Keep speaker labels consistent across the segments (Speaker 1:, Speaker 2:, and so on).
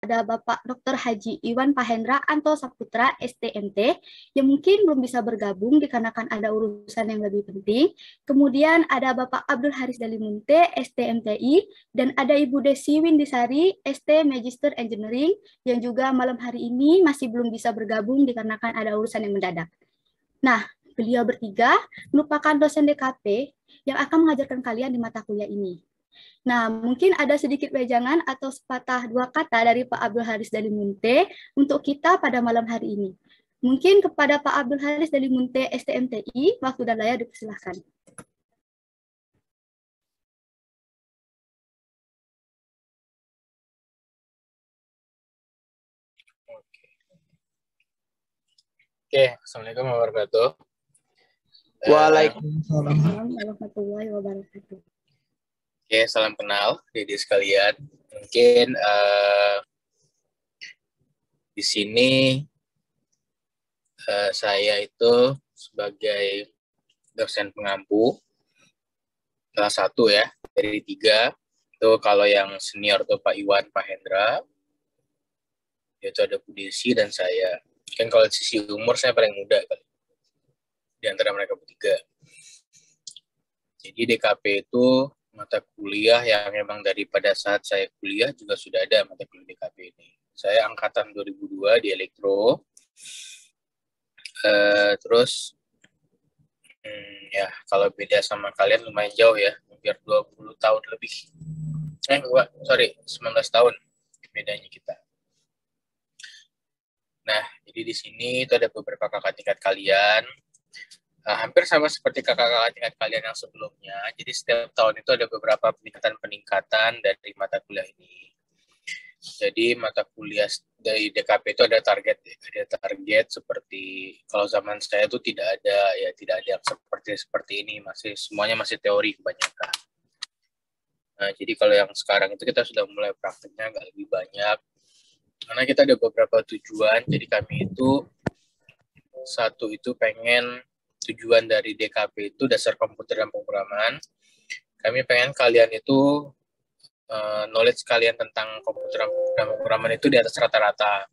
Speaker 1: ada Bapak Dr. Haji Iwan Pahendra Anto Saputra, STMT, yang mungkin belum bisa bergabung dikarenakan ada urusan yang lebih penting. Kemudian ada Bapak Abdul Haris Dalimunte, STMTI, dan ada Ibu Desi Windisari, ST Magister Engineering, yang juga malam hari ini masih belum bisa bergabung dikarenakan ada urusan yang mendadak. Nah, beliau bertiga merupakan dosen DKP yang akan mengajarkan kalian di mata kuliah ini. Nah, mungkin ada sedikit wejangan atau sepatah dua kata dari Pak Abdul Haris Dalimunte untuk kita pada malam hari ini. Mungkin kepada Pak Abdul Haris Dalimunte, STMTI, waktu dan layar dipersilahkan.
Speaker 2: Oke, Assalamualaikum warahmatullahi wabarakatuh.
Speaker 3: Waalaikumsalam
Speaker 1: warahmatullahi wabarakatuh.
Speaker 2: Oke, salam kenal Dede sekalian. Mungkin di sini saya itu sebagai dosen pengampu kelas 1 ya, dari 3. Itu kalau yang senior tuh Pak Iwan Pahendra, yaitu ada Bu Desi dan saya. Kan kalau sisi umur saya paling muda kali di antara mereka bertiga. Jadi DKP itu mata kuliah yang memang dari pada saat saya kuliah juga sudah ada mata kuliah DKP ini. Saya angkatan 2002 di elektro. Terus ya kalau beda sama kalian lumayan jauh ya, hampir 20 tahun lebih. 19 tahun bedanya kita. Nah, jadi di sini itu ada beberapa kakak tingkat kalian. Hampir sama seperti kakak-kakak tingkat kalian yang sebelumnya. Jadi setiap tahun itu ada beberapa peningkatan dari mata kuliah ini. Jadi mata kuliah dari DKP itu ada target seperti kalau zaman saya itu tidak ada yang seperti ini, semuanya masih teori kebanyakan. Nah, jadi kalau yang sekarang itu kita sudah mulai prakteknya agak lebih banyak. Karena kita ada beberapa tujuan, jadi kami itu satu itu pengen tujuan dari DKP itu dasar komputer dan pemrograman. Kami pengen kalian itu knowledge kalian tentang komputer dan pemrograman itu di atas rata-rata.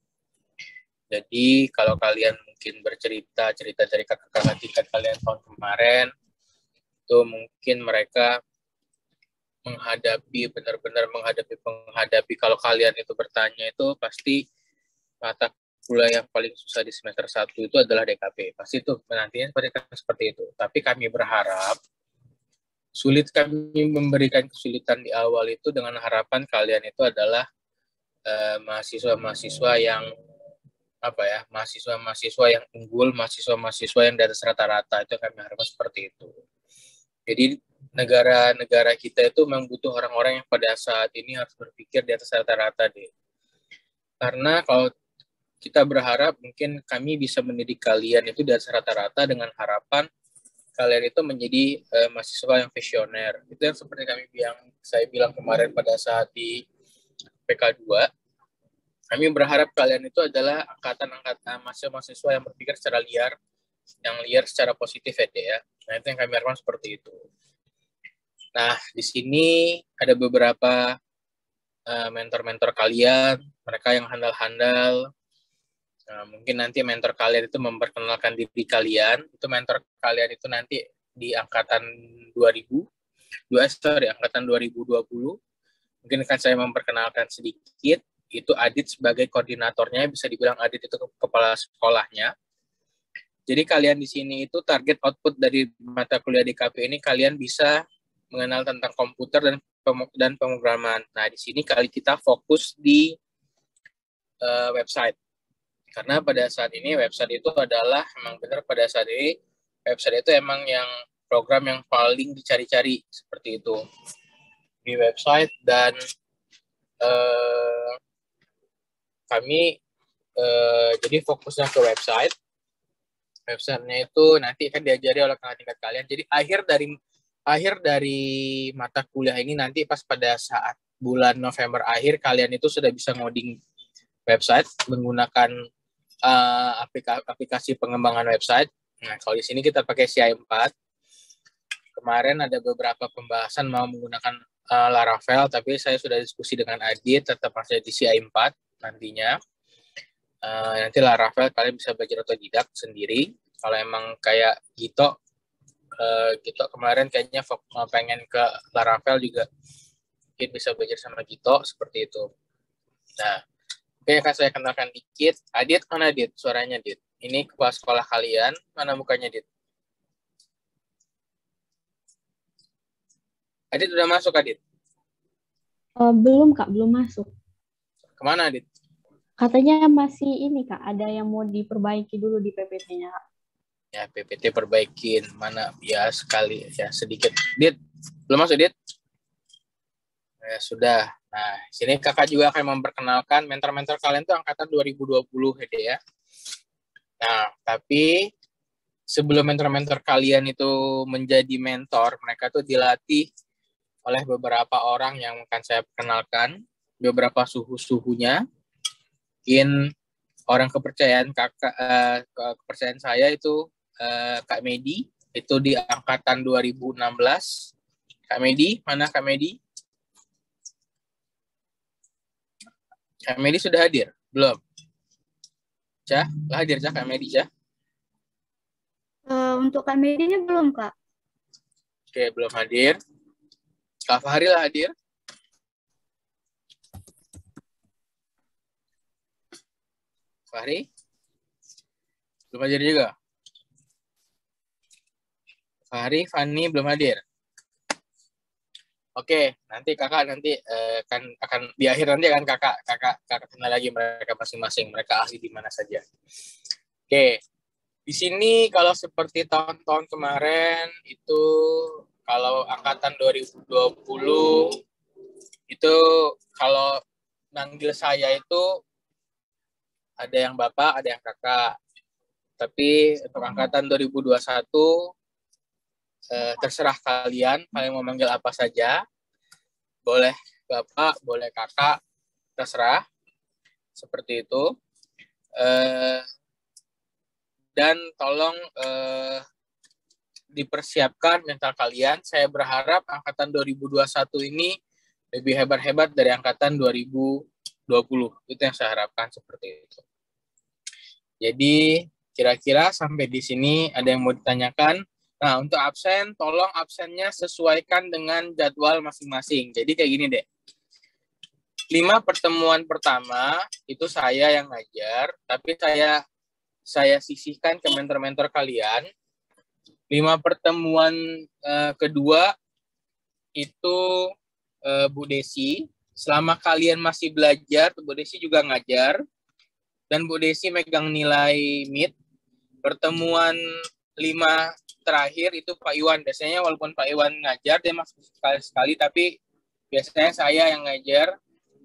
Speaker 2: Jadi kalau kalian mungkin cerita dari kakak-kakak tingkat kalian tahun kemarin, itu mungkin mereka benar-benar menghadapi kalau kalian itu bertanya itu pasti mata kuliah yang paling susah di semester 1 itu adalah DKP. Pasti itu nantinya seperti itu. Tapi kami berharap kami memberikan kesulitan di awal itu dengan harapan kalian itu adalah mahasiswa-mahasiswa yang mahasiswa yang unggul, mahasiswa yang di atas rata-rata, itu kami harapkan seperti itu. Jadi negara kita itu memang butuh orang-orang yang pada saat ini harus berpikir di atas rata-rata deh. Karena kalau kita berharap mungkin kami bisa mendidik kalian itu di atas rata-rata dengan harapan kalian itu menjadi mahasiswa yang visioner. Itu yang seperti saya bilang kemarin pada saat di PK2. Kami berharap kalian itu adalah angkatan mahasiswa yang berpikir secara liar, yang liar secara positif ya. Nah, itu yang kami harapkan seperti itu. Nah, di sini ada beberapa mentor-mentor kalian, mereka yang handal-handal. Mungkin nanti mentor kalian itu memperkenalkan diri kalian. Itu mentor kalian itu nanti di angkatan 2020. Mungkin akan saya memperkenalkan sedikit. Itu Adit sebagai koordinatornya, bisa dibilang Adit itu kepala sekolahnya. Jadi kalian di sini itu target output dari mata kuliah DKP ini kalian bisa mengenal tentang komputer dan pemrograman. Nah, di sini kita fokus di website. Karena pada saat ini website itu adalah emang benar pada saat ini website itu emang yang program yang paling dicari-cari seperti itu di website. Dan kami jadi fokusnya ke website. Websitenya itu nanti akan diajari oleh kakak tingkat kalian. Jadi akhir dari mata kuliah ini nanti pas pada saat bulan November akhir kalian itu sudah bisa ngoding website menggunakan aplikasi pengembangan website. Nah, kalau di sini kita pakai CI4. Kemarin ada beberapa pembahasan mau menggunakan Laravel, tapi saya sudah diskusi dengan Adit, tetap masih di CI4. nantinya. Nanti Laravel kalian bisa belajar otodidak sendiri. Kalau emang kayak Gito kemarin kayaknya pengen ke Laravel juga, mungkin bisa belajar sama Gito seperti itu. Nah, oke, kan saya kenalkan dikit. Adit, mana Adit? Suaranya Adit. Ini kepala sekolah kalian, mana mukanya Adit? Adit udah masuk, Adit?
Speaker 3: Belum Kak, belum masuk.
Speaker 2: Kemana Adit?
Speaker 3: Katanya masih ini Kak, ada yang mau diperbaiki dulu di PPT-nya Kak.
Speaker 2: Ya, PPT perbaikin. Mana? Ya, sekali. Ya, sedikit. Dit, belum masuk, Dit? Ya, sudah. Nah, sini kakak juga akan memperkenalkan mentor-mentor kalian tuh angkatan 2020 ya. Nah, tapi sebelum mentor-mentor kalian itu menjadi mentor, mereka tuh dilatih oleh beberapa orang yang akan saya perkenalkan, beberapa suhu-suhunya. Mungkin orang kepercayaan kepercayaan saya itu Kak Medi, itu di angkatan 2016. Kak Medi, mana Kak Medi? Kak Medi sudah hadir? Belum? Cah, hadir Cah Kak Medi, Cah?
Speaker 1: Untuk Kak Medinya belum, Kak.
Speaker 2: Oke, belum hadir. Kak Fahri lah hadir. Fahri? Belum hadir juga? Fahri, Fani belum hadir. Oke, nanti kakak akan di akhir nanti akan kakak kenal lagi mereka masing-masing, mereka ahli di mana saja. Oke, di sini kalau seperti tahun-tahun kemarin itu kalau angkatan 2020 itu kalau manggil saya itu ada yang bapak, ada yang kakak. Tapi untuk angkatan 2021 terserah kalian mau manggil apa saja, boleh bapak, boleh kakak, terserah, seperti itu. Dan tolong dipersiapkan mental kalian. Saya berharap angkatan 2021 ini lebih hebat-hebat dari angkatan 2020. Itu yang saya harapkan, seperti itu. Jadi kira-kira sampai di sini ada yang mau ditanyakan? Nah, untuk absen, tolong absennya sesuaikan dengan jadwal masing-masing. Jadi kayak gini deh. 5 pertemuan pertama itu saya yang ngajar, tapi saya sisihkan ke mentor-mentor kalian. 5 pertemuan kedua itu Bu Desi. Selama kalian masih belajar, Bu Desi juga ngajar. Dan Bu Desi megang nilai mid. Pertemuan 5 terakhir itu Pak Iwan. Biasanya walaupun Pak Iwan ngajar, dia masuk sekali-sekali, tapi biasanya saya yang ngajar.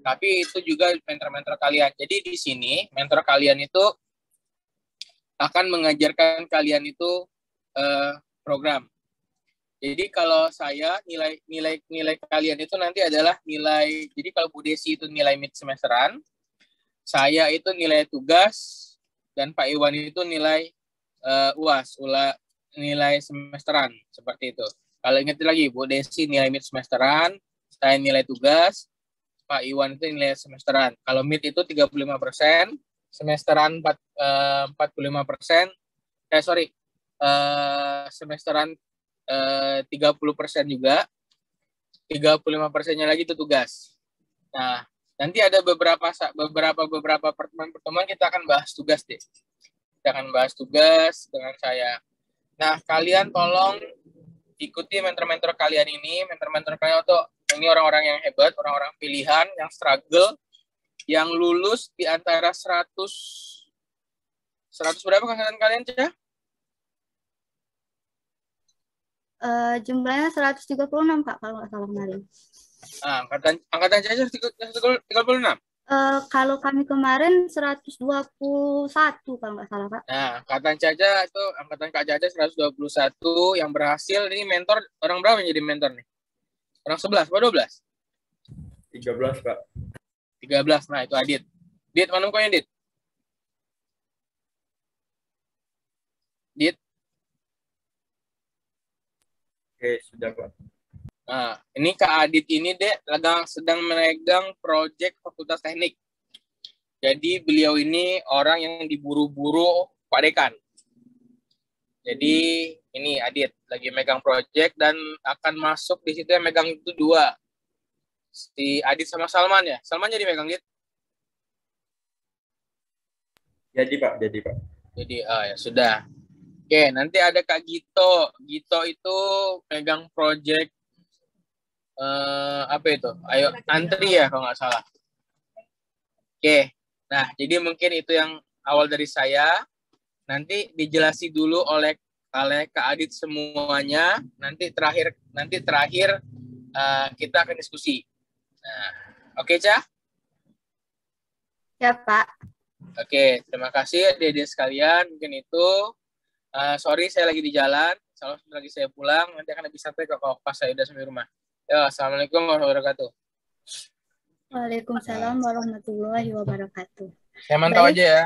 Speaker 2: Tapi itu juga mentor-mentor kalian. Jadi di sini mentor kalian itu akan mengajarkan kalian itu program. Jadi kalau saya nilai kalian itu nanti adalah nilai. Jadi kalau Bu Desi itu nilai mid semesteran, saya itu nilai tugas, dan Pak Iwan itu nilai UAS, nilai semesteran, seperti itu. Kalau ingat lagi, Bu Desi nilai mid semesteran, saya nilai tugas, Pak Iwan itu nilai semesteran. Kalau mid itu 35%, semesteran 45%, semesteran 30% juga, 35%-nya lagi itu tugas. Nah, nanti ada beberapa pertemuan kita akan bahas tugas deh. Kita akan bahas tugas dengan saya. Nah, kalian tolong ikuti mentor-mentor kalian ini. Mentor-mentor kalian tuh ini orang-orang yang hebat, orang-orang pilihan, yang struggle, yang lulus di antara 100 berapa angkatan kalian, Cah?
Speaker 1: Jumlahnya 136, Kak, kalau nggak salah kemarin.
Speaker 2: Angkatan Caca 36.
Speaker 1: Kalau kami kemarin 121 kalau nggak salah, Kak.
Speaker 2: Nah, angkatan Caca itu angkatan Kak Caca 121 yang berhasil. Ini mentor orang berapa yang jadi mentor nih? Orang 11 atau 12?
Speaker 4: 13, Pak.
Speaker 2: 13. Nah, itu Adit. Dit, mana mukanya Dit? Dit.
Speaker 4: Oke, sudah, Pak.
Speaker 2: Nah, ini Kak Adit ini sedang memegang proyek Fakultas Teknik. Jadi beliau ini orang yang diburu-buru Pak Dekan. Jadi ini Adit lagi megang project dan akan masuk di situ yang megang itu dua. Si Adit sama Salman ya. Salman jadi megang Dit.
Speaker 4: Jadi Pak, jadi Pak.
Speaker 2: Jadi ya sudah. Oke, nanti ada Kak Gito. Gito itu megang project apa itu? Ayo antri ya kalau nggak salah. Oke. Nah, jadi mungkin itu yang awal dari saya. Nanti dijelasi dulu oleh Kak Adit semuanya. Nanti terakhir kita akan diskusi. Nah, oke, Cah?
Speaker 1: Ya, Pak.
Speaker 2: Oke, terima kasih adik-adik sekalian. Mungkin itu. Sorry, saya lagi di jalan. Salah lagi saya pulang. Nanti akan lebih sampai kalau pas saya udah sampai rumah. Ya, Assalamualaikum warahmatullahi wabarakatuh.
Speaker 1: Waalaikumsalam warahmatullahi wabarakatuh.
Speaker 2: Saya mantau
Speaker 1: Baik.
Speaker 2: aja ya.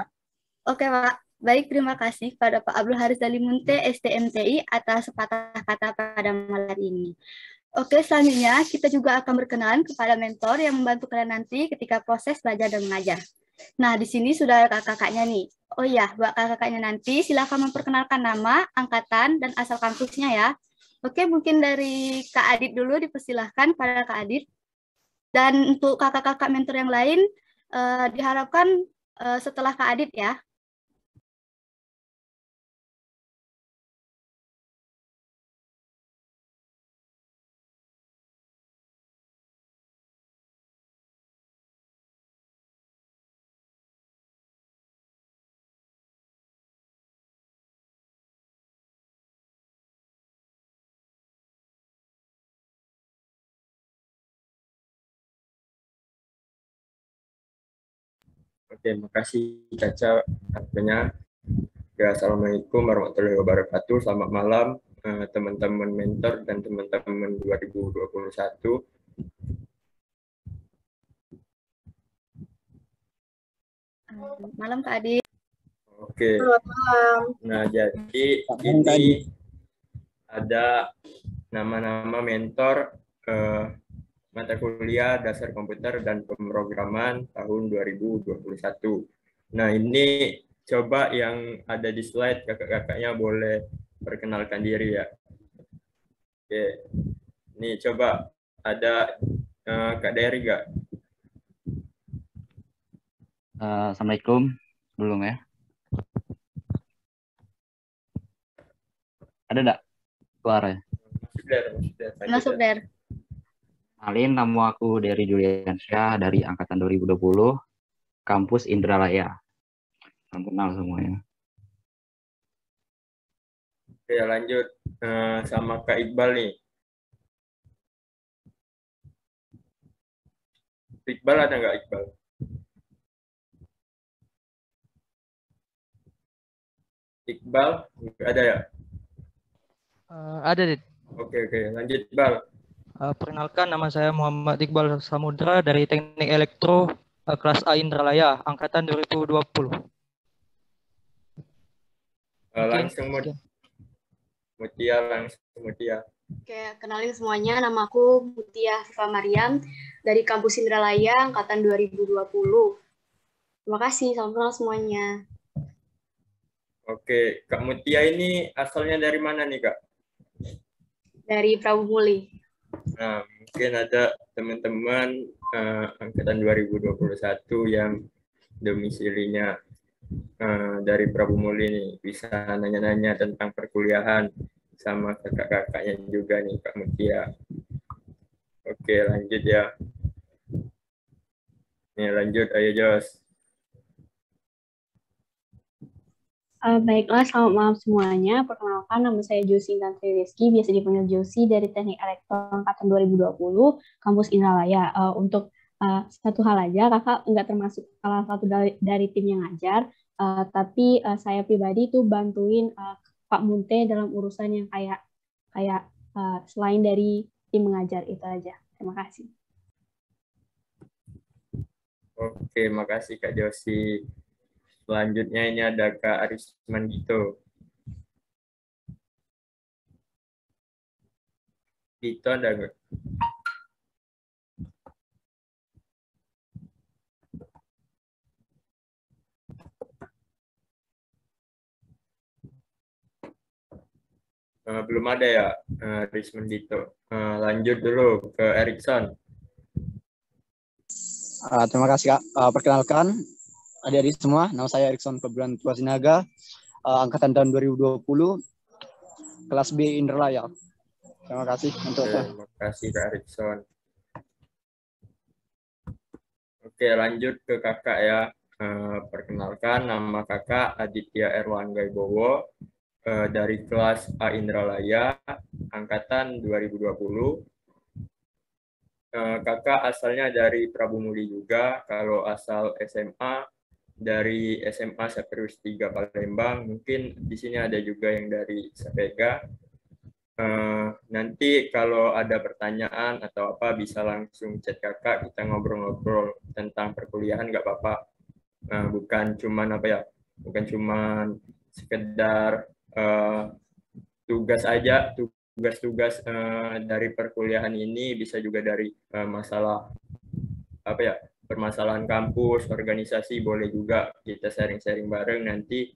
Speaker 1: Oke, Pak. Baik, terima kasih kepada Pak Abdul Haris Dalimunte, STMTI, atas sepatah kata pada malam hari ini. Oke, selanjutnya kita juga akan berkenalan kepada mentor yang membantu kalian nanti ketika proses belajar dan mengajar. Nah, di sini sudah ada kakak-kakaknya nih. Oh iya, buat kakak-kakaknya nanti silakan memperkenalkan nama, angkatan, dan asal kampusnya ya. Oke, mungkin dari Kak Adit dulu dipersilahkan pada Kak Adit. Dan untuk kakak-kakak mentor yang lain, diharapkan setelah Kak Adit ya.
Speaker 4: Oke, makasih Caca artinya. Ya, Assalamualaikum warahmatullahi wabarakatuh. Selamat malam teman-teman mentor dan teman-teman 2021.
Speaker 1: Malam Kak Adit.
Speaker 4: Oke.
Speaker 3: Selamat malam.
Speaker 4: Nah, jadi ini ada nama-nama mentor mata kuliah dasar komputer dan pemrograman tahun 2021. Nah, ini coba yang ada di slide kakak-kakaknya boleh perkenalkan diri ya. Oke, ini coba ada Kak Dery gak?
Speaker 5: Assalamualaikum belum ya? Ada enggak suaranya?
Speaker 1: Masuk Der.
Speaker 5: Kenalin, nama aku Dery Juliansyah dari angkatan 2020, kampus Indralaya. Salam kenal semuanya.
Speaker 4: Oke, lanjut sama Kak Iqbal nih. Iqbal ada nggak Iqbal? Iqbal nggak ada ya?
Speaker 6: Ada, Dit.
Speaker 4: Oke, lanjut Iqbal.
Speaker 6: Perkenalkan, nama saya Muhammad Iqbal Samudra dari Teknik Elektro kelas A Indralaya, angkatan 2020.
Speaker 4: Langsung Mutia.
Speaker 7: Oke, kenalin semuanya, nama aku Mutia Siva Mariam dari kampus Indralaya, angkatan 2020. Terima kasih, salam kenal semuanya.
Speaker 4: Oke, Kak Mutia ini asalnya dari mana nih Kak?
Speaker 7: Dari Prabu Muli.
Speaker 4: Nah, mungkin ada teman-teman angkatan 2021 yang domisilinya dari Prabu Muli nih, bisa nanya-nanya tentang perkuliahan sama kakak-kakaknya juga nih Kak Mutia. Oke, lanjut ya. Nih lanjut, ayo Jos.
Speaker 3: Baiklah, selamat malam semuanya. Perkenalkan, nama saya Josi Tantri Rizky, biasa dipanggil Josi dari Teknik Elektro angkatan 2020, kampus Indralaya. Untuk satu hal aja, kakak nggak termasuk salah satu dari tim yang ngajar, tapi saya pribadi tuh bantuin Pak Munte dalam urusan yang kayak selain dari tim mengajar itu aja. Terima kasih.
Speaker 4: Oke, makasih Kak Josi. Selanjutnya ini ada Kak Arisman Gito. Gito ada nggak? belum ada ya, Risman Dito. Lanjut dulu ke Erikson.
Speaker 8: Terima kasih Kak. Perkenalkan adik-adik semua, nama saya Erikson Febrian Tuasinaga, angkatan tahun 2020, kelas B Indralaya. Terima kasih untuk
Speaker 4: Terima kasih Kak Erikson. Oke, lanjut ke kakak ya. Perkenalkan, nama kakak Aditya Erlangga Wibowo, dari kelas A Indralaya, angkatan 2020. Kakak asalnya dari Prabu Muli juga. Kalau asal SMA dari SMA Saperius 3 Palembang. Mungkin di sini ada juga yang dari Sapega. Nanti kalau ada pertanyaan atau apa bisa langsung chat kakak, kita ngobrol-ngobrol tentang perkuliahan nggak apa-apa. Bukan cuman apa ya, bukan cuman sekedar tugas aja, tugas-tugas dari perkuliahan ini bisa juga dari masalah apa ya, permasalahan kampus, organisasi, boleh juga kita sharing-sharing bareng. Nanti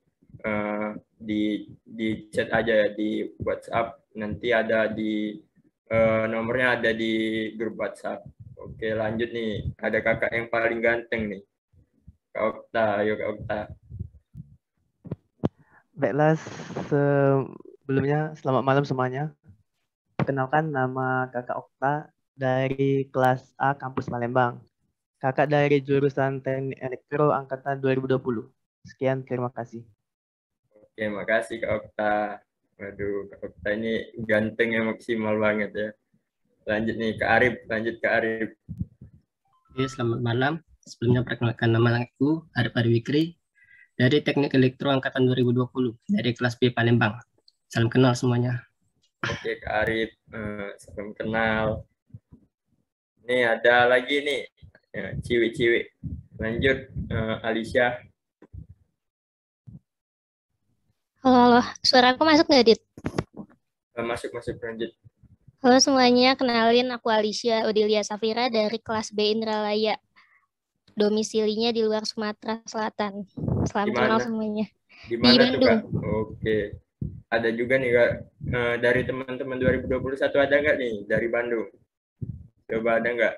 Speaker 4: di chat aja ya, di WhatsApp, nanti ada di nomornya ada di grup WhatsApp. Oke, lanjut nih, ada kakak yang paling ganteng nih, Kak Okta. Ayo Kak Okta.
Speaker 9: Baiklah, sebelumnya selamat malam semuanya. Perkenalkan, nama kakak Okta dari kelas A kampus Palembang. Kakak dari jurusan Teknik Elektro angkatan 2020. Sekian, terima kasih.
Speaker 4: Oke, makasih Kak Okta. Waduh, Kak Okta ini ganteng yang maksimal banget ya. Lanjut nih Kak Arif, lanjut Kak Arif.
Speaker 10: Oke, selamat malam. Sebelumnya perkenalkan, nama aku Arif Arwikri dari Teknik Elektro angkatan 2020 dari kelas B Palembang. Salam kenal semuanya.
Speaker 4: Oke Kak Arif, salam kenal. Nih ada lagi nih, ciwi-ciwi. Lanjut, Alicia.
Speaker 11: Halo, suara aku masuk nggak, Dit?
Speaker 4: Masuk, lanjut.
Speaker 11: Halo semuanya, kenalin aku Alicia Odilia Safira dari kelas B Indralaya. Domisilinya di luar Sumatera Selatan. Salam kenal semuanya.
Speaker 4: Di mana tuh
Speaker 11: Bandung.
Speaker 4: Kak? Oke. Ada juga nih Kak, dari teman-teman 2021 ada nggak nih dari Bandung? Coba ada nggak?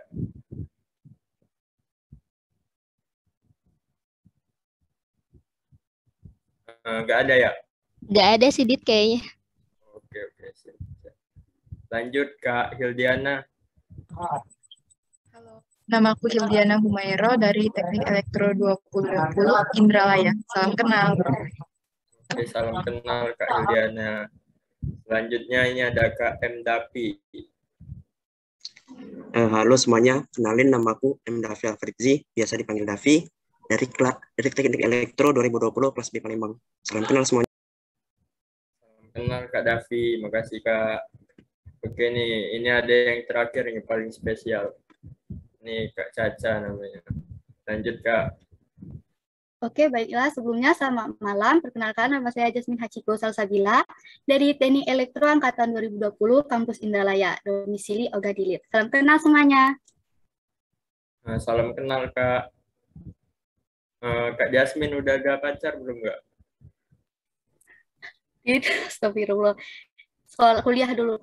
Speaker 4: Nggak ada ya?
Speaker 11: Nggak ada sih, Dit, kayaknya.
Speaker 4: Oke. Lanjut Kak Hildiana.
Speaker 12: Halo, nama aku Hildiana Humairo dari Teknik Elektro 2020 Indralaya. Salam kenal.
Speaker 4: Oke, salam kenal Kak Hildiana. Selanjutnya ini ada Kak M. Dapi.
Speaker 13: Halo semuanya, kenalin namaku M. Davi Alfredzi, biasa dipanggil Davi, dari Teknik Elektro 2020 kelas B Palembang. Salam kenal semuanya.
Speaker 4: Salam kenal Kak Davi, makasih Kak. Oke nih, ini ada yang terakhir yang paling spesial. Nih Kak Caca namanya. Lanjut Kak.
Speaker 1: Oke, baiklah. Sebelumnya selamat malam. Perkenalkan, nama saya Jasmine Hachiko Salsabila dari Teknik Elektro Angkatan 2020 Kampus Indralaya, domisili Ogadilit. Salam kenal semuanya.
Speaker 4: Salam kenal Kak. Kak Jasmine udah ada pacar belum nggak?
Speaker 1: Astagfirullah. Sekolah kuliah dulu.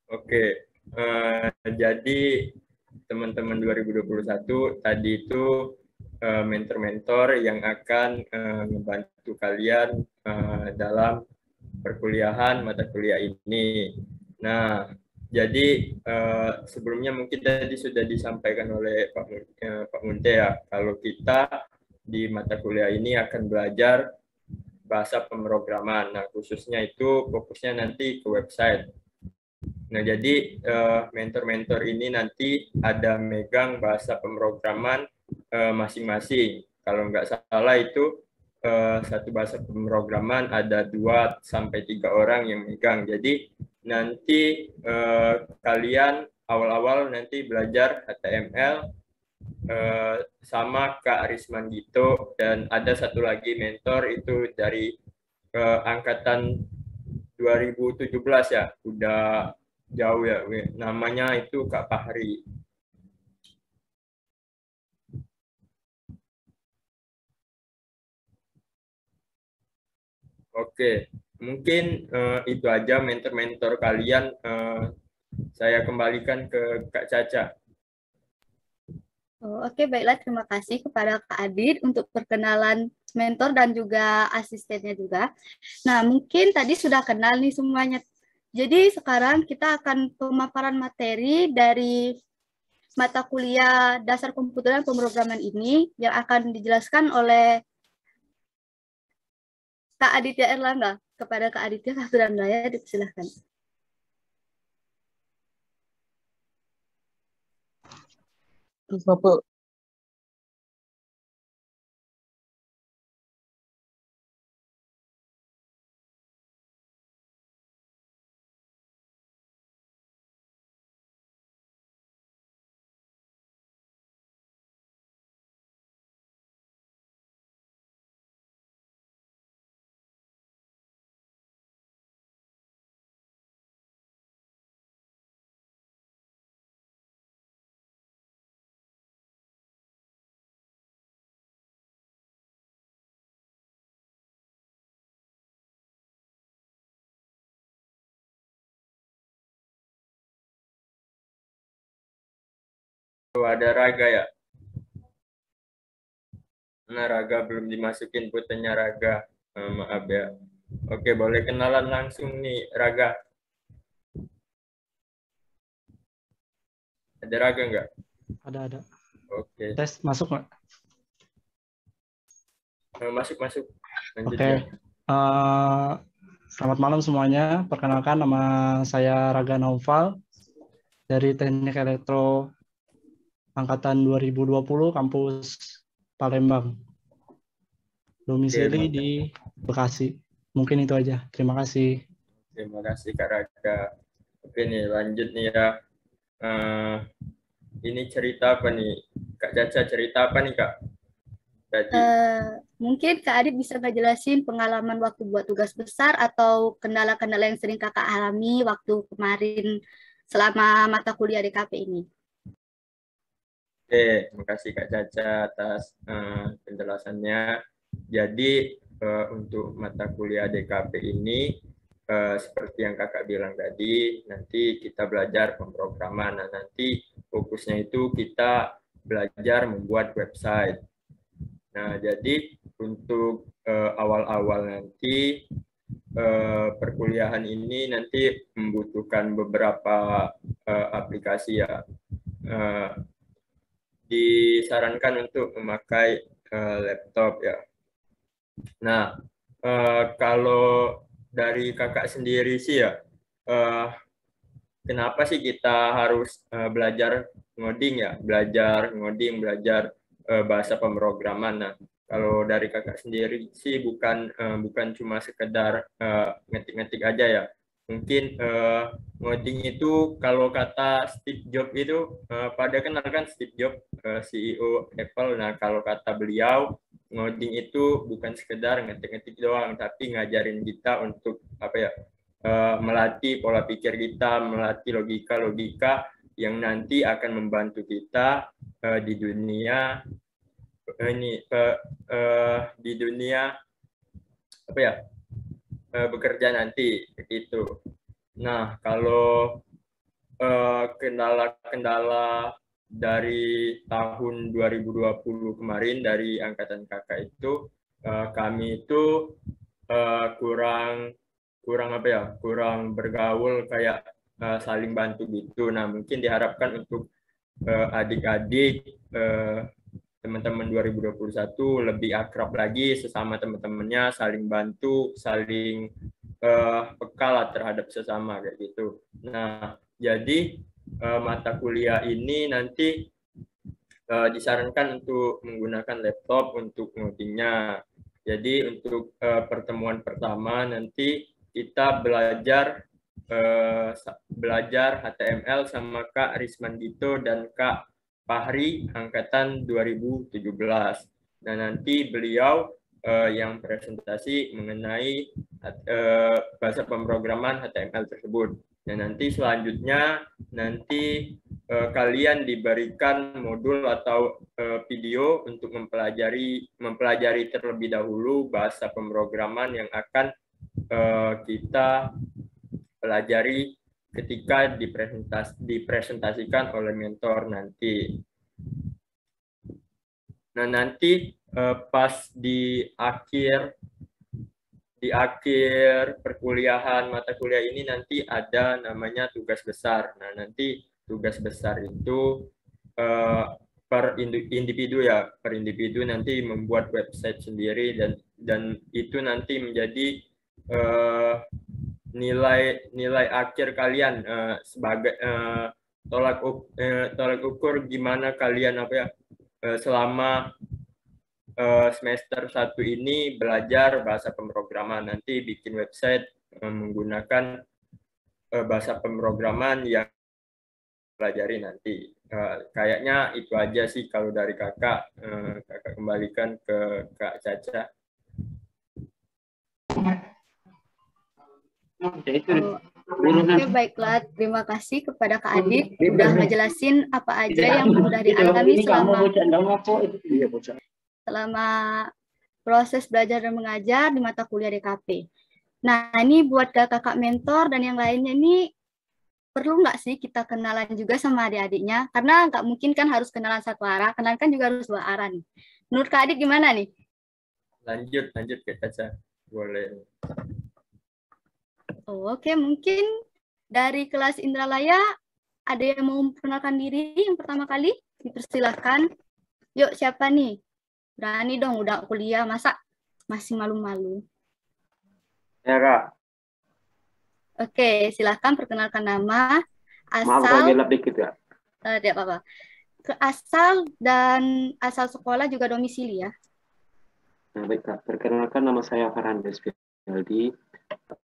Speaker 4: Oke. Jadi teman-teman 2021 tadi itu mentor-mentor yang akan membantu kalian dalam perkuliahan mata kuliah ini. Nah, jadi sebelumnya mungkin tadi sudah disampaikan oleh Pak Munte ya, kalau kita di mata kuliah ini akan belajar bahasa pemrograman. Nah, khususnya itu fokusnya nanti ke website. Nah, jadi mentor-mentor ini nanti ada megang bahasa pemrograman masing-masing. Kalau nggak salah itu satu bahasa pemrograman ada 2 sampai 3 orang yang megang. Jadi nanti kalian awal-awal nanti belajar HTML sama Kak Arisman Gito, dan ada satu lagi mentor itu dari angkatan 2017 ya, udah jauh ya, namanya itu Kak Fahri. Oke, mungkin itu aja mentor-mentor kalian. Saya kembalikan ke Kak Caca.
Speaker 1: Oke, baiklah. Terima kasih kepada Kak Adit untuk perkenalan mentor dan juga asistennya juga. Nah, mungkin tadi sudah kenal nih semuanya. Jadi sekarang kita akan pemaparan materi dari mata kuliah dasar komputer dan pemrograman ini yang akan dijelaskan oleh Kak Aditya Erlangga. Kepada Kak Aditya Erlangga, dipersilahkan.
Speaker 14: Bapak.
Speaker 4: Ada Raga ya? Nah, Raga belum dimasukin putarnya Raga. Maaf ya. Oke, boleh kenalan langsung nih Raga. Ada Raga nggak?
Speaker 15: Ada.
Speaker 4: Oke.
Speaker 15: Tes masuk nggak?
Speaker 4: Masuk. Lanjut
Speaker 15: Oke.
Speaker 4: ya.
Speaker 15: Selamat malam semuanya. Perkenalkan, nama saya Raga Naufal dari Teknik Elektro Angkatan 2020 kampus Palembang. Domisili di Bekasi. Mungkin itu aja. Terima kasih.
Speaker 4: Terima kasih Kak Raga. Oke nih, lanjut nih ya. Ini cerita apa nih? Kak Caca cerita apa nih Kak?
Speaker 1: Mungkin Kak Adit bisa ngejelasin pengalaman waktu buat tugas besar atau kendala-kendala yang sering Kakak alami waktu kemarin selama mata kuliah DKP ini.
Speaker 4: Oke, terima kasih Kak Caca atas penjelasannya. Jadi untuk mata kuliah DKP ini seperti yang Kakak bilang tadi, nanti kita belajar pemrograman. Nah, nanti fokusnya itu kita belajar membuat website. Nah, jadi untuk awal-awal nanti perkuliahan ini nanti membutuhkan beberapa aplikasi ya. Disarankan untuk memakai laptop ya. Nah, kalau dari Kakak sendiri sih ya, kenapa sih kita harus belajar ngoding ya? Belajar ngoding, belajar bahasa pemrograman. Nah, kalau dari Kakak sendiri sih bukan cuma sekedar ngetik-ngetik aja ya. Mungkin ngoding itu kalau kata Steve Jobs itu pada kenal kan Steve Jobs, CEO Apple. Nah, kalau kata beliau, ngoding itu bukan sekedar ngetik-ngetik doang, tapi ngajarin kita untuk apa ya, melatih pola pikir kita, melatih logika-logika yang nanti akan membantu kita di dunia di dunia apa ya, bekerja nanti begitu. Nah, kalau kendala-kendala dari tahun 2020 kemarin dari angkatan Kakak itu, kami itu kurang apa ya, kurang bergaul kayak saling bantu gitu. Nah, mungkin diharapkan untuk adik-adik teman-teman 2021 lebih akrab lagi sesama teman-temannya, saling bantu, saling peka lah terhadap sesama kayak gitu. Nah, jadi mata kuliah ini nanti disarankan untuk menggunakan laptop untuk ngodingnya. Jadi untuk pertemuan pertama nanti kita belajar HTML sama Kak Risman Dito dan Kak Fahri angkatan 2017. Nah, nanti beliau yang presentasi mengenai bahasa pemrograman HTML tersebut. Nah, nanti selanjutnya kalian diberikan modul atau video untuk mempelajari terlebih dahulu bahasa pemrograman yang akan kita pelajari ketika dipresentasikan oleh mentor nanti. Nah, nanti pas di akhir perkuliahan mata kuliah ini nanti ada namanya tugas besar. Nah, nanti tugas besar itu per individu nanti membuat website sendiri dan itu nanti menjadi nilai akhir kalian sebagai tolak ukur gimana kalian selama semester 1 ini belajar bahasa pemrograman. Nanti bikin website menggunakan bahasa pemrograman yang pelajari nanti. Kayaknya itu aja sih kalau dari kakak. Kakak kembalikan ke Kak Caca.
Speaker 1: Oke, baiklah. Terima kasih kepada Kak Adit sudah ngejelasin apa aja yang sudah dialami selama proses belajar dan mengajar di mata kuliah DKP. Nah, ini buat kakak mentor dan yang lainnya ini perlu nggak sih kita kenalan juga sama adik-adiknya? Karena nggak mungkin kan harus kenalan satu arah, kenalan kan juga harus dua arah nih. Menurut Kak Adit gimana nih?
Speaker 4: Lanjut ke Caca. Boleh.
Speaker 1: Oke, mungkin dari kelas Indralaya ada yang mau memperkenalkan diri yang pertama kali? Dipersilahkan. Yuk, siapa nih? Berani dong, udah kuliah, masa masih malu-malu?
Speaker 14: Ya, Kak.
Speaker 1: Oke, silahkan perkenalkan nama, asal...
Speaker 14: Maaf kalau gelap dikit, ya.
Speaker 1: Tidak apa-apa. Asal dan asal sekolah juga domisili ya.
Speaker 14: Nah, baik, Kak. Perkenalkan nama saya Farhandes Fialdi,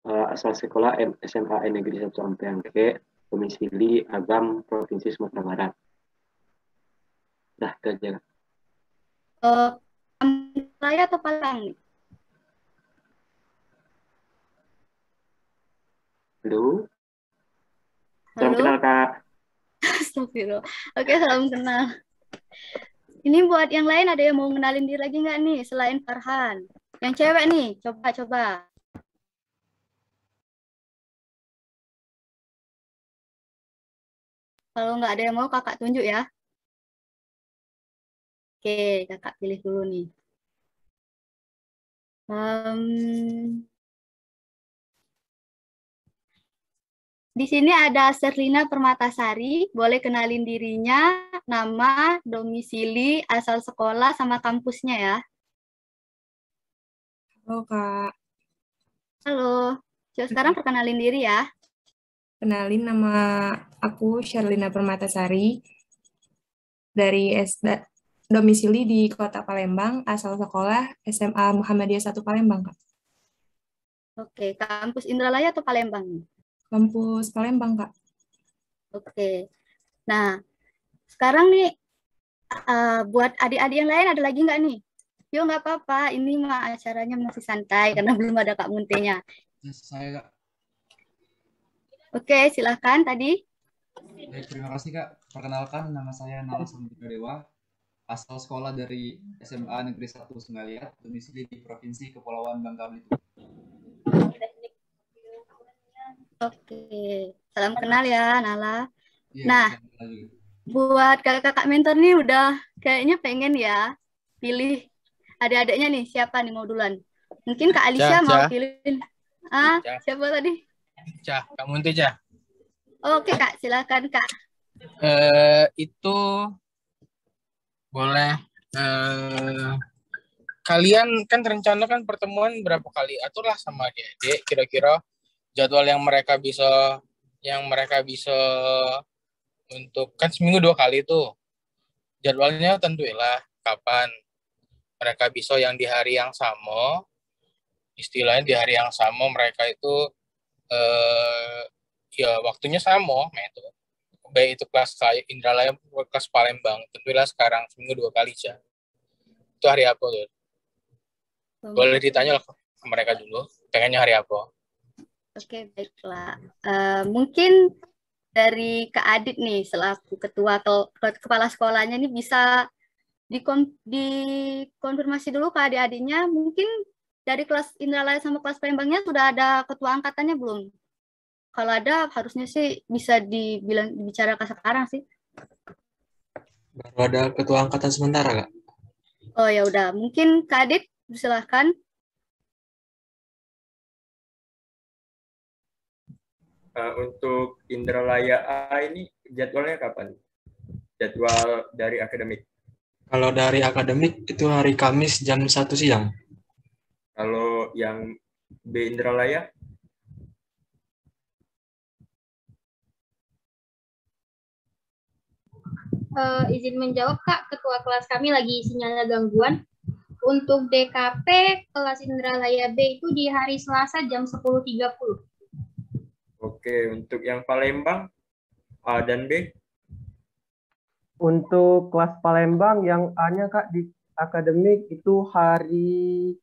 Speaker 14: asal sekolah SMA Negeri 1 Ampeangke, domisili Agam, Provinsi Sumatera Barat. Dah, itu aja.
Speaker 1: Raya atau Palembang?
Speaker 14: Halo. Salam kenal, Kak.
Speaker 1: Astagfirullah. Oke, salam kenal. Ini buat yang lain ada yang mau kenalin diri lagi nggak nih selain Farhan? Yang cewek nih, coba. Kalau nggak ada yang mau, kakak tunjuk ya. Oke, kakak pilih dulu nih. Di sini ada Serlina Permatasari, boleh kenalin dirinya, nama, domisili, asal sekolah, sama kampusnya ya.
Speaker 12: Halo, Kak.
Speaker 1: Halo, coba sekarang perkenalin diri ya.
Speaker 12: Kenalin, nama aku Sherlina Permatasari, dari domisili di Kota Palembang, asal sekolah SMA Muhammadiyah 1 Palembang, Kak.
Speaker 1: Oke, kampus Indralaya atau Palembang?
Speaker 12: Kampus Palembang, Kak.
Speaker 1: Oke. Nah, sekarang nih, buat adik-adik yang lain ada lagi nggak nih? Yuk, nggak apa-apa. Ini mah acaranya masih santai karena belum ada Kak Muntenya.
Speaker 16: Saya, Kak.
Speaker 1: Oke, silahkan tadi.
Speaker 16: Baik, terima kasih, Kak. Perkenalkan, nama saya Nala Samudra Dewa, asal sekolah dari SMA Negeri 1 Sengaliat, domisili di Provinsi Kepulauan Bangka Belitung.
Speaker 1: Oke, salam kenal ya, Nala.
Speaker 16: Iya,
Speaker 1: Nah, buat kakak-kakak mentor nih udah kayaknya pengen ya pilih adik-adiknya nih, siapa nih mau duluan? Mungkin Kak Alicia mau pilih. Siapa tadi?
Speaker 2: Cah, kamu nanti Cah.
Speaker 1: Oke, Kak, silakan, Kak.
Speaker 2: Itu boleh. Kalian kan rencana kan pertemuan berapa kali? Aturlah sama adik-adik kira-kira jadwal yang mereka bisa untuk kan seminggu 2 kali tuh. Jadwalnya tentuilah kapan mereka bisa yang di hari yang sama. Istilahnya di hari yang sama mereka itu ya waktunya sama itu. Baik itu kelas Indralaya kelas Palembang. Tentuilah sekarang seminggu 2 kali aja. Itu hari apa tuh? Boleh ditanya ke mereka dulu. Pengennya hari apa?
Speaker 1: Oke, baiklah. Mungkin dari Kak Adit nih, selaku ketua kepala sekolahnya ini bisa dikonfirmasi dulu ke adik-adiknya, mungkin dari kelas Indralaya sama kelas Palembangnya sudah ada ketua angkatannya belum? Kalau ada, harusnya sih bisa dibicarakan sekarang sih.
Speaker 17: Baru ada ketua angkatan sementara, Kak.
Speaker 1: Oh ya udah, mungkin Kak Adit silahkan.
Speaker 4: Untuk Indralaya A ini jadwalnya kapan? Jadwal dari akademik.
Speaker 17: Kalau dari akademik itu hari Kamis jam 1 siang.
Speaker 4: Kalau yang B Indralaya?
Speaker 18: Izin menjawab Kak, ketua kelas kami lagi sinyalnya gangguan. Untuk DKP kelas Indralaya B itu di hari Selasa jam 10.30.
Speaker 4: Oke, untuk yang Palembang A dan B?
Speaker 19: Untuk kelas Palembang yang A-nya Kak di akademik itu hari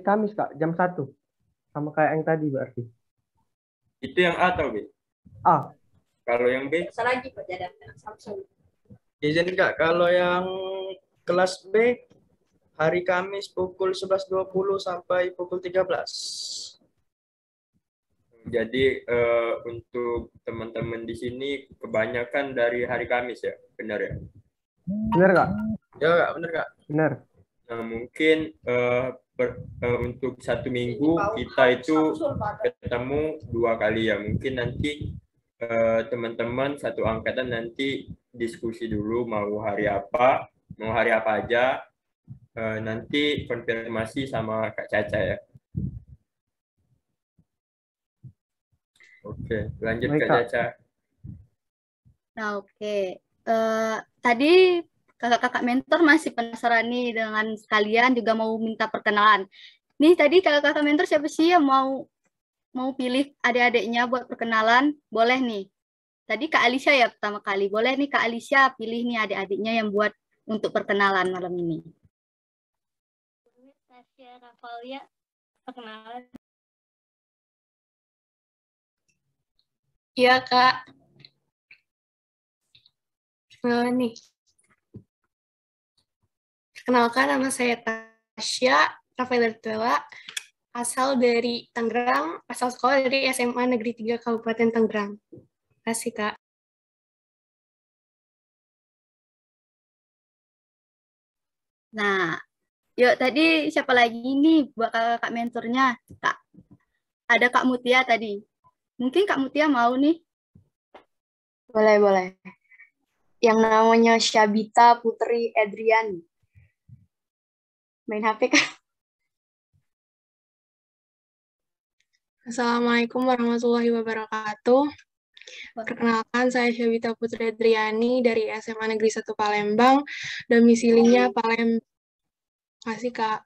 Speaker 19: Kamis Kak, jam 1. Sama kayak yang tadi berarti.
Speaker 4: Itu yang A atau B?
Speaker 19: A.
Speaker 4: Kalau yang B?
Speaker 20: Izin Kak, kalau yang kelas B hari Kamis pukul 11.20 sampai pukul 13.
Speaker 4: Jadi untuk teman-teman di sini kebanyakan dari hari Kamis ya, benar ya?
Speaker 19: Benar Kak?
Speaker 20: Ya Kak, benar Kak.
Speaker 19: Benar.
Speaker 4: Nah, mungkin untuk 1 minggu kita itu ketemu 2 kali ya. Mungkin nanti teman-teman satu angkatan nanti diskusi dulu mau hari apa aja. Nanti konfirmasi sama Kak Caca ya. Oke, lanjut Kak Caca.
Speaker 1: Nah, oke. Tadi kakak-kakak mentor masih penasaran nih dengan sekalian juga mau minta perkenalan. Nih tadi kakak-kakak mentor siapa sih yang mau pilih adik-adiknya buat perkenalan? Boleh nih. Tadi Kak Alicia ya pertama kali. Boleh nih Kak Alicia pilih nih adik-adiknya yang buat untuk perkenalan malam ini.
Speaker 11: Tasya Rafalia, perkenalan.
Speaker 7: Iya, Kak. Nih. Kenalkan, nama saya Tasya Rafaela, asal dari Tangerang, asal sekolah dari SMA Negeri 3 Kabupaten Tangerang. Terima kasih, Kak.
Speaker 1: Nah, yuk tadi siapa lagi nih buat kakak mentornya? Kak, ada Kak Mutia tadi. Mungkin Kak Mutia mau nih.
Speaker 7: Boleh. Yang namanya Syabita Putri Edriani. Main HP, Kak. Assalamualaikum warahmatullahi wabarakatuh. Perkenalkan, saya Syabita Putri Edriani dari SMA Negeri 1 Palembang. Domisilinya Palembang. Makasih, Kak.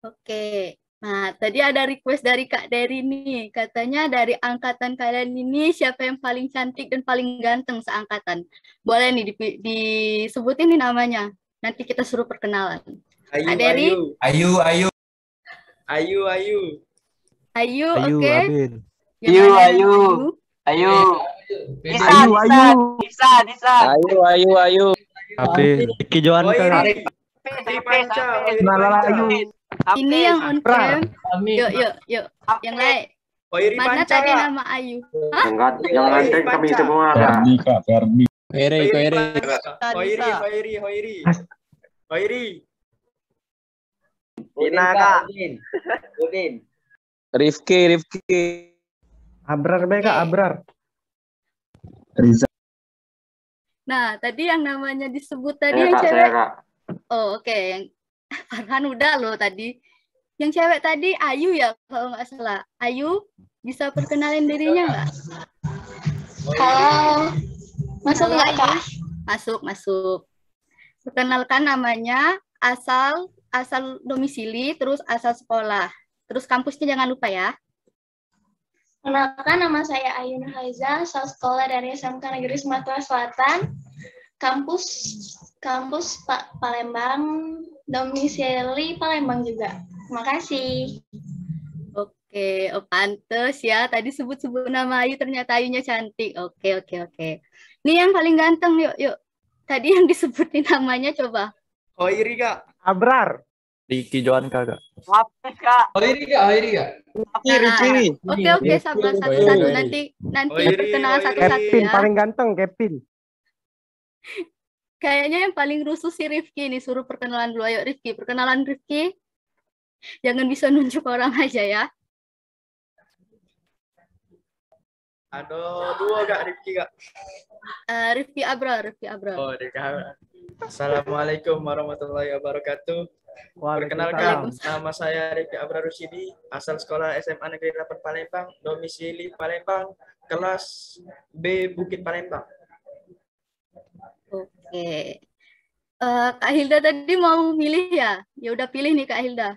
Speaker 1: Oke. Nah, tadi ada request dari Kak Dery nih. Katanya dari angkatan kalian ini siapa yang paling cantik dan paling ganteng seangkatan? Boleh nih disebutin nih namanya. Nanti kita suruh perkenalan. Kak Dery?
Speaker 20: Ayu,
Speaker 1: oke.
Speaker 20: Disa. Ayu.
Speaker 6: Abe, Iki Joan kan.
Speaker 1: Ini yang on cam. Yuk. Yang lain. Mana tadi nama Ayu?
Speaker 14: Yang ganteng kami semua.
Speaker 17: Ferdi.
Speaker 20: Hoiri.
Speaker 21: Ina Kak. Udin.
Speaker 20: Rifki.
Speaker 19: Abrar Kak, Abrar.
Speaker 17: Riza.
Speaker 1: Nah, tadi yang namanya disebut tadi
Speaker 14: Saya,
Speaker 1: yang
Speaker 14: Kak,
Speaker 1: cewek.
Speaker 14: saya, Kak.
Speaker 1: Oh, oke. Yang Farhan udah loh tadi. Yang cewek tadi Ayu ya, kalau nggak salah. Ayu, bisa perkenalin dirinya nggak?
Speaker 7: Halo. Masuk
Speaker 1: Halo,
Speaker 7: nggak, Kak?
Speaker 1: Masuk. Perkenalkan namanya, asal domisili, terus asal sekolah. Terus kampusnya jangan lupa ya.
Speaker 22: Kenalkan, nama saya Ayun Haiza, asal sekolah dari SMK Negeri Sumatera Selatan, kampus Palembang, domisili Palembang juga. Terima kasih.
Speaker 1: Oke, pantes ya. Tadi sebut-sebut nama Ayu, ternyata Ayunya cantik. Oke. Ini yang paling ganteng, yuk. tadi yang disebutin namanya coba.
Speaker 20: Hoiri Kak.
Speaker 3: Abrar.
Speaker 5: Riki Joanka Kak.
Speaker 3: Lapis Kak.
Speaker 16: Hoiri Kak, Hoiri Kak.
Speaker 1: Oke, sabar satu-satu. Nanti perkenalan satu-satu
Speaker 3: Kevin
Speaker 1: ya.
Speaker 3: paling ganteng, Kevin.
Speaker 1: Kayaknya yang paling rusuh si Rifki nih, suruh perkenalan dulu. Ayo Rifki, perkenalan Rifki. Jangan bisa nunjuk orang aja ya.
Speaker 20: Aduh, dua Kak, Rifki Kak.
Speaker 1: Rifki Abrar.
Speaker 20: Oh, Rifki Abrar. Assalamualaikum warahmatullahi wabarakatuh. Perkenalkan, nama saya Rifki Abrar Rusyidi, asal sekolah SMA Negeri 8 Palembang, domisili Palembang, kelas B Bukit Palembang.
Speaker 1: Oke. Kak Hilda tadi mau milih ya? Ya udah pilih nih Kak Hilda.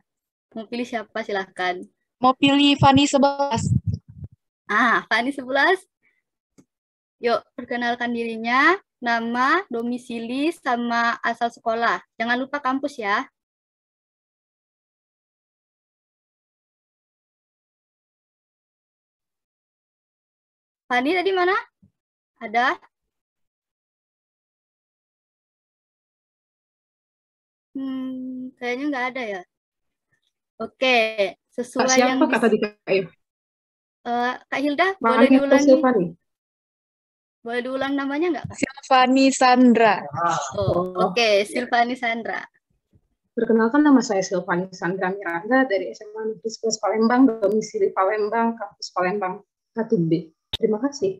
Speaker 1: Mau pilih siapa silahkan.
Speaker 12: Mau pilih Fani 11.
Speaker 1: Fani 11. Yuk, perkenalkan dirinya, nama, domisili, sama asal sekolah. Jangan lupa kampus ya. Fani tadi mana? Ada? Kayaknya nggak ada ya. Oke, sesuai
Speaker 23: Kak, siapa
Speaker 1: yang
Speaker 23: Kak tadi Kak? Ayo.
Speaker 1: Kak Hilda, boleh
Speaker 23: Mami atau
Speaker 1: diulangi?
Speaker 23: Silvani?
Speaker 1: Boleh diulang namanya nggak, Kak?
Speaker 12: Silvani Sandra.
Speaker 1: Oke, Silvani Sandra.
Speaker 23: Perkenalkan, nama saya Silvani Sandra Miranda dari SMA Negeri 11 Palembang, domisili Palembang, kampus Palembang 1B. Terima kasih.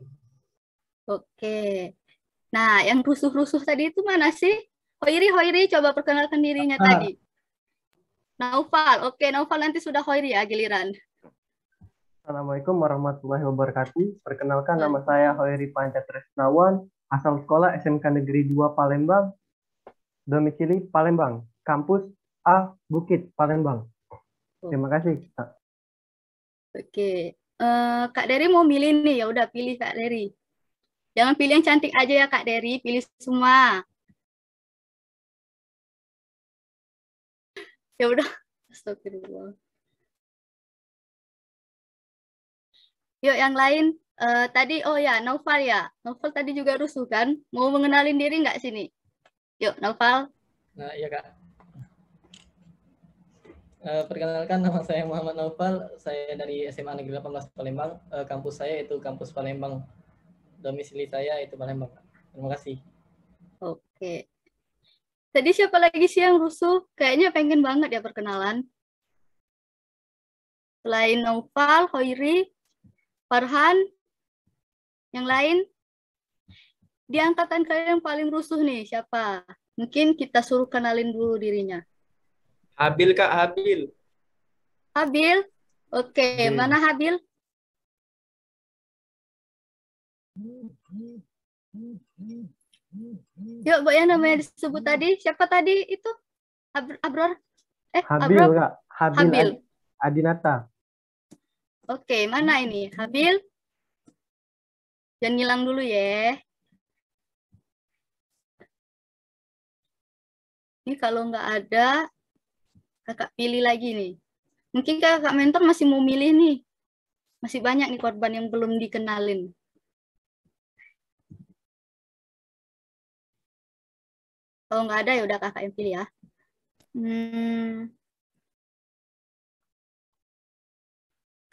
Speaker 1: Oke. Nah, yang rusuh-rusuh tadi itu mana sih? Hoiri, coba perkenalkan dirinya tadi. Naufal, oke, Naufal nanti sudah Hoiri ya giliran.
Speaker 19: Assalamualaikum warahmatullahi wabarakatuh. Perkenalkan nama saya Hoiri Pancatresnawan, asal sekolah SMK Negeri 2 Palembang, domisili Palembang, kampus A Bukit Palembang. Terima kasih, Kak.
Speaker 1: Oke. Kak Dery mau milih nih, ya udah pilih Kak Dery. Jangan pilih yang cantik aja ya Kak Dery, pilih semua. Ya udah. Astagfirullah. Yuk yang lain. Tadi Naufal ya. Naufal tadi juga rusuh kan? Mau mengenalin diri nggak sini? Yuk Naufal.
Speaker 24: Nah, iya Kak. Perkenalkan, nama saya Muhammad Naufal. Saya dari SMA Negeri 18 Palembang. Kampus saya itu kampus Palembang. Domisili saya itu Palembang. Terima kasih.
Speaker 1: Oke. Tadi siapa lagi sih yang rusuh? Kayaknya pengen banget ya perkenalan. Selain Naufal, Hoiri, Farhan, yang lain? Di angkatan kalian yang paling rusuh nih, siapa? Mungkin kita suruh kenalin dulu dirinya.
Speaker 20: Habil Kak, Habil.
Speaker 1: Habil? Oke, mana Habil? Yuk, Bu, yang namanya disebut tadi. Siapa tadi itu? Abrar?
Speaker 19: Habil,
Speaker 1: Abrar?
Speaker 19: Kak.
Speaker 1: Habil.
Speaker 19: Adinata.
Speaker 1: Oke, mana ini? Habil? Jangan hilang dulu ya. Ini kalau nggak ada, kakak pilih lagi nih. Mungkin kakak mentor masih mau milih nih. Masih banyak nih korban yang belum dikenalin. Kalau nggak ada ya udah kakak yang pilih ya.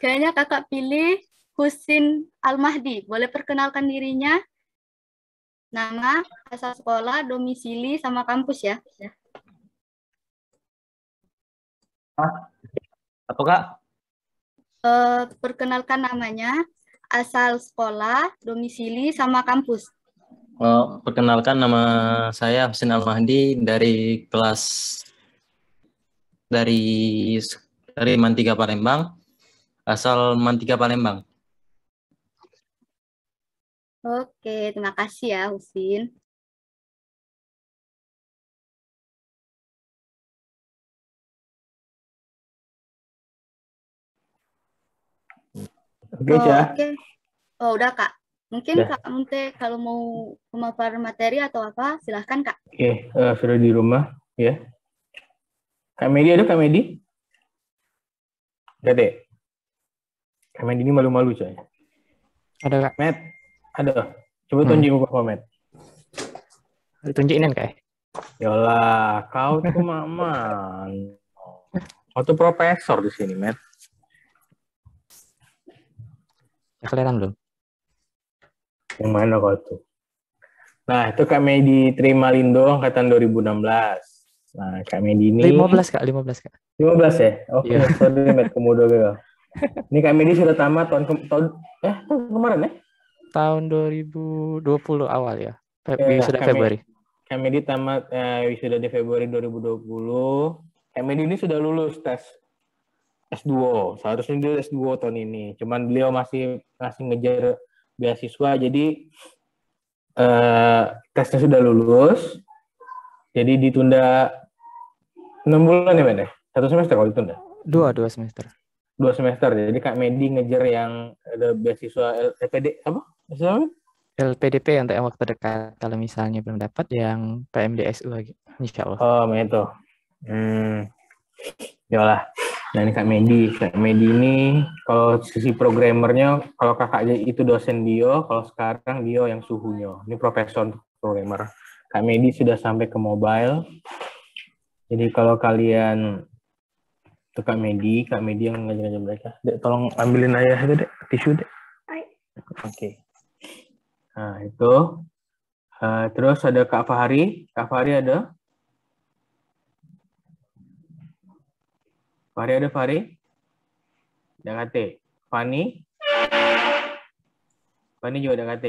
Speaker 1: Kayaknya kakak pilih Husin Al-Mahdi. Boleh perkenalkan dirinya? Nama, asal sekolah, domisili, sama kampus ya.
Speaker 5: Apa Kak?
Speaker 1: Perkenalkan namanya, asal sekolah, domisili, sama kampus.
Speaker 5: Perkenalkan, nama saya Husin Al-Mahdi dari Man 3 Palembang, asal Man 3 Palembang.
Speaker 1: Oke, terima kasih ya Husin.
Speaker 5: Oke, ya.
Speaker 1: Oke. Oh, udah Kak. Mungkin
Speaker 5: Udah.
Speaker 1: Kak Munte kalau mau pemaparan materi atau apa, silahkan Kak.
Speaker 5: Oke, sudah di rumah ya. Kak Medi ada Kak Medi? Ada deh. Kak Medi ini malu-malu coy.
Speaker 17: Ada Kak.
Speaker 5: Matt, ada. Coba tunjuk muka Matt.
Speaker 8: Tunjukin kayak.
Speaker 5: Yolah, kau tuh Maman. Kau tuh profesor di sini, Matt.
Speaker 8: Ya, kelihatan belum?
Speaker 5: Yang mana kau tuh? Nah, itu Kak Medi terima Lindo angkatan 2016. Nah, Kak Medi ini
Speaker 8: 15 Kak.
Speaker 5: 15 ya? Oke,
Speaker 8: Iya.
Speaker 5: sorry Matt, kemudian gue. Ini Kak Medi sudah tamat tahun kemarin ya?
Speaker 8: Tahun 2020 awal ya. Wisuda
Speaker 5: Kak
Speaker 8: Februari.
Speaker 5: Kak Medi tamat wisuda di Februari 2020. Kak Medi ini sudah lulus tes S2. Seharusnya dia S2 tahun ini. Cuman beliau masih ngejar beasiswa, jadi tesnya sudah lulus. Jadi ditunda 6 bulan ya, Mbak? 1 semester kalau ditunda?
Speaker 8: 2 semester.
Speaker 5: 2 semester. Jadi Kak Medi ngejar yang ada beasiswa LPD apa?
Speaker 8: LPDP untuk yang waktu dekat. Kalau misalnya belum dapat yang PMDSU lagi. Insya Allah.
Speaker 5: Oh, begitu. Yalah. Nah, ini Kak Medi. Kak Medi ini kalau sisi programmernya, kalau kakaknya itu dosen Dio, kalau sekarang Dio yang suhunya. Ini profesor programmer. Kak Medi sudah sampai ke mobile. Jadi kalau kalian itu Kak Medi yang ngajar-ngajar mereka. Dek, tolong ambilin ayah itu, Dek. Tisu, Dek. Oke. Nah, itu. Terus ada Kak Fahri. Kak Fahri ada? Fahri? Ada KT. Fani juga ada KT.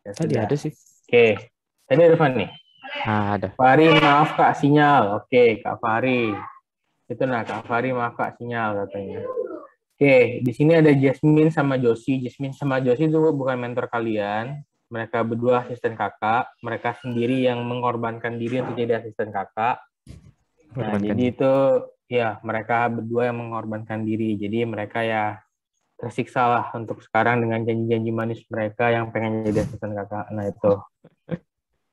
Speaker 5: Ya,
Speaker 8: tadi ada sih.
Speaker 5: Oke. Tadi ada Fani?
Speaker 8: Ada.
Speaker 5: Fahri, maaf Kak, sinyal. Oke, Kak Fahri. Itu Kak Fahri, maaf Kak, sinyal katanya. Oke, di sini ada Jasmine sama Josie. Jasmine sama Josie itu bukan mentor kalian. Mereka berdua asisten kakak. Mereka sendiri yang mengorbankan diri untuk jadi asisten kakak. Nah, jadi itu ya mereka berdua yang mengorbankan diri. Jadi mereka ya tersiksa lah untuk sekarang dengan janji-janji manis mereka yang pengen jadi asisten kakak. Nah itu.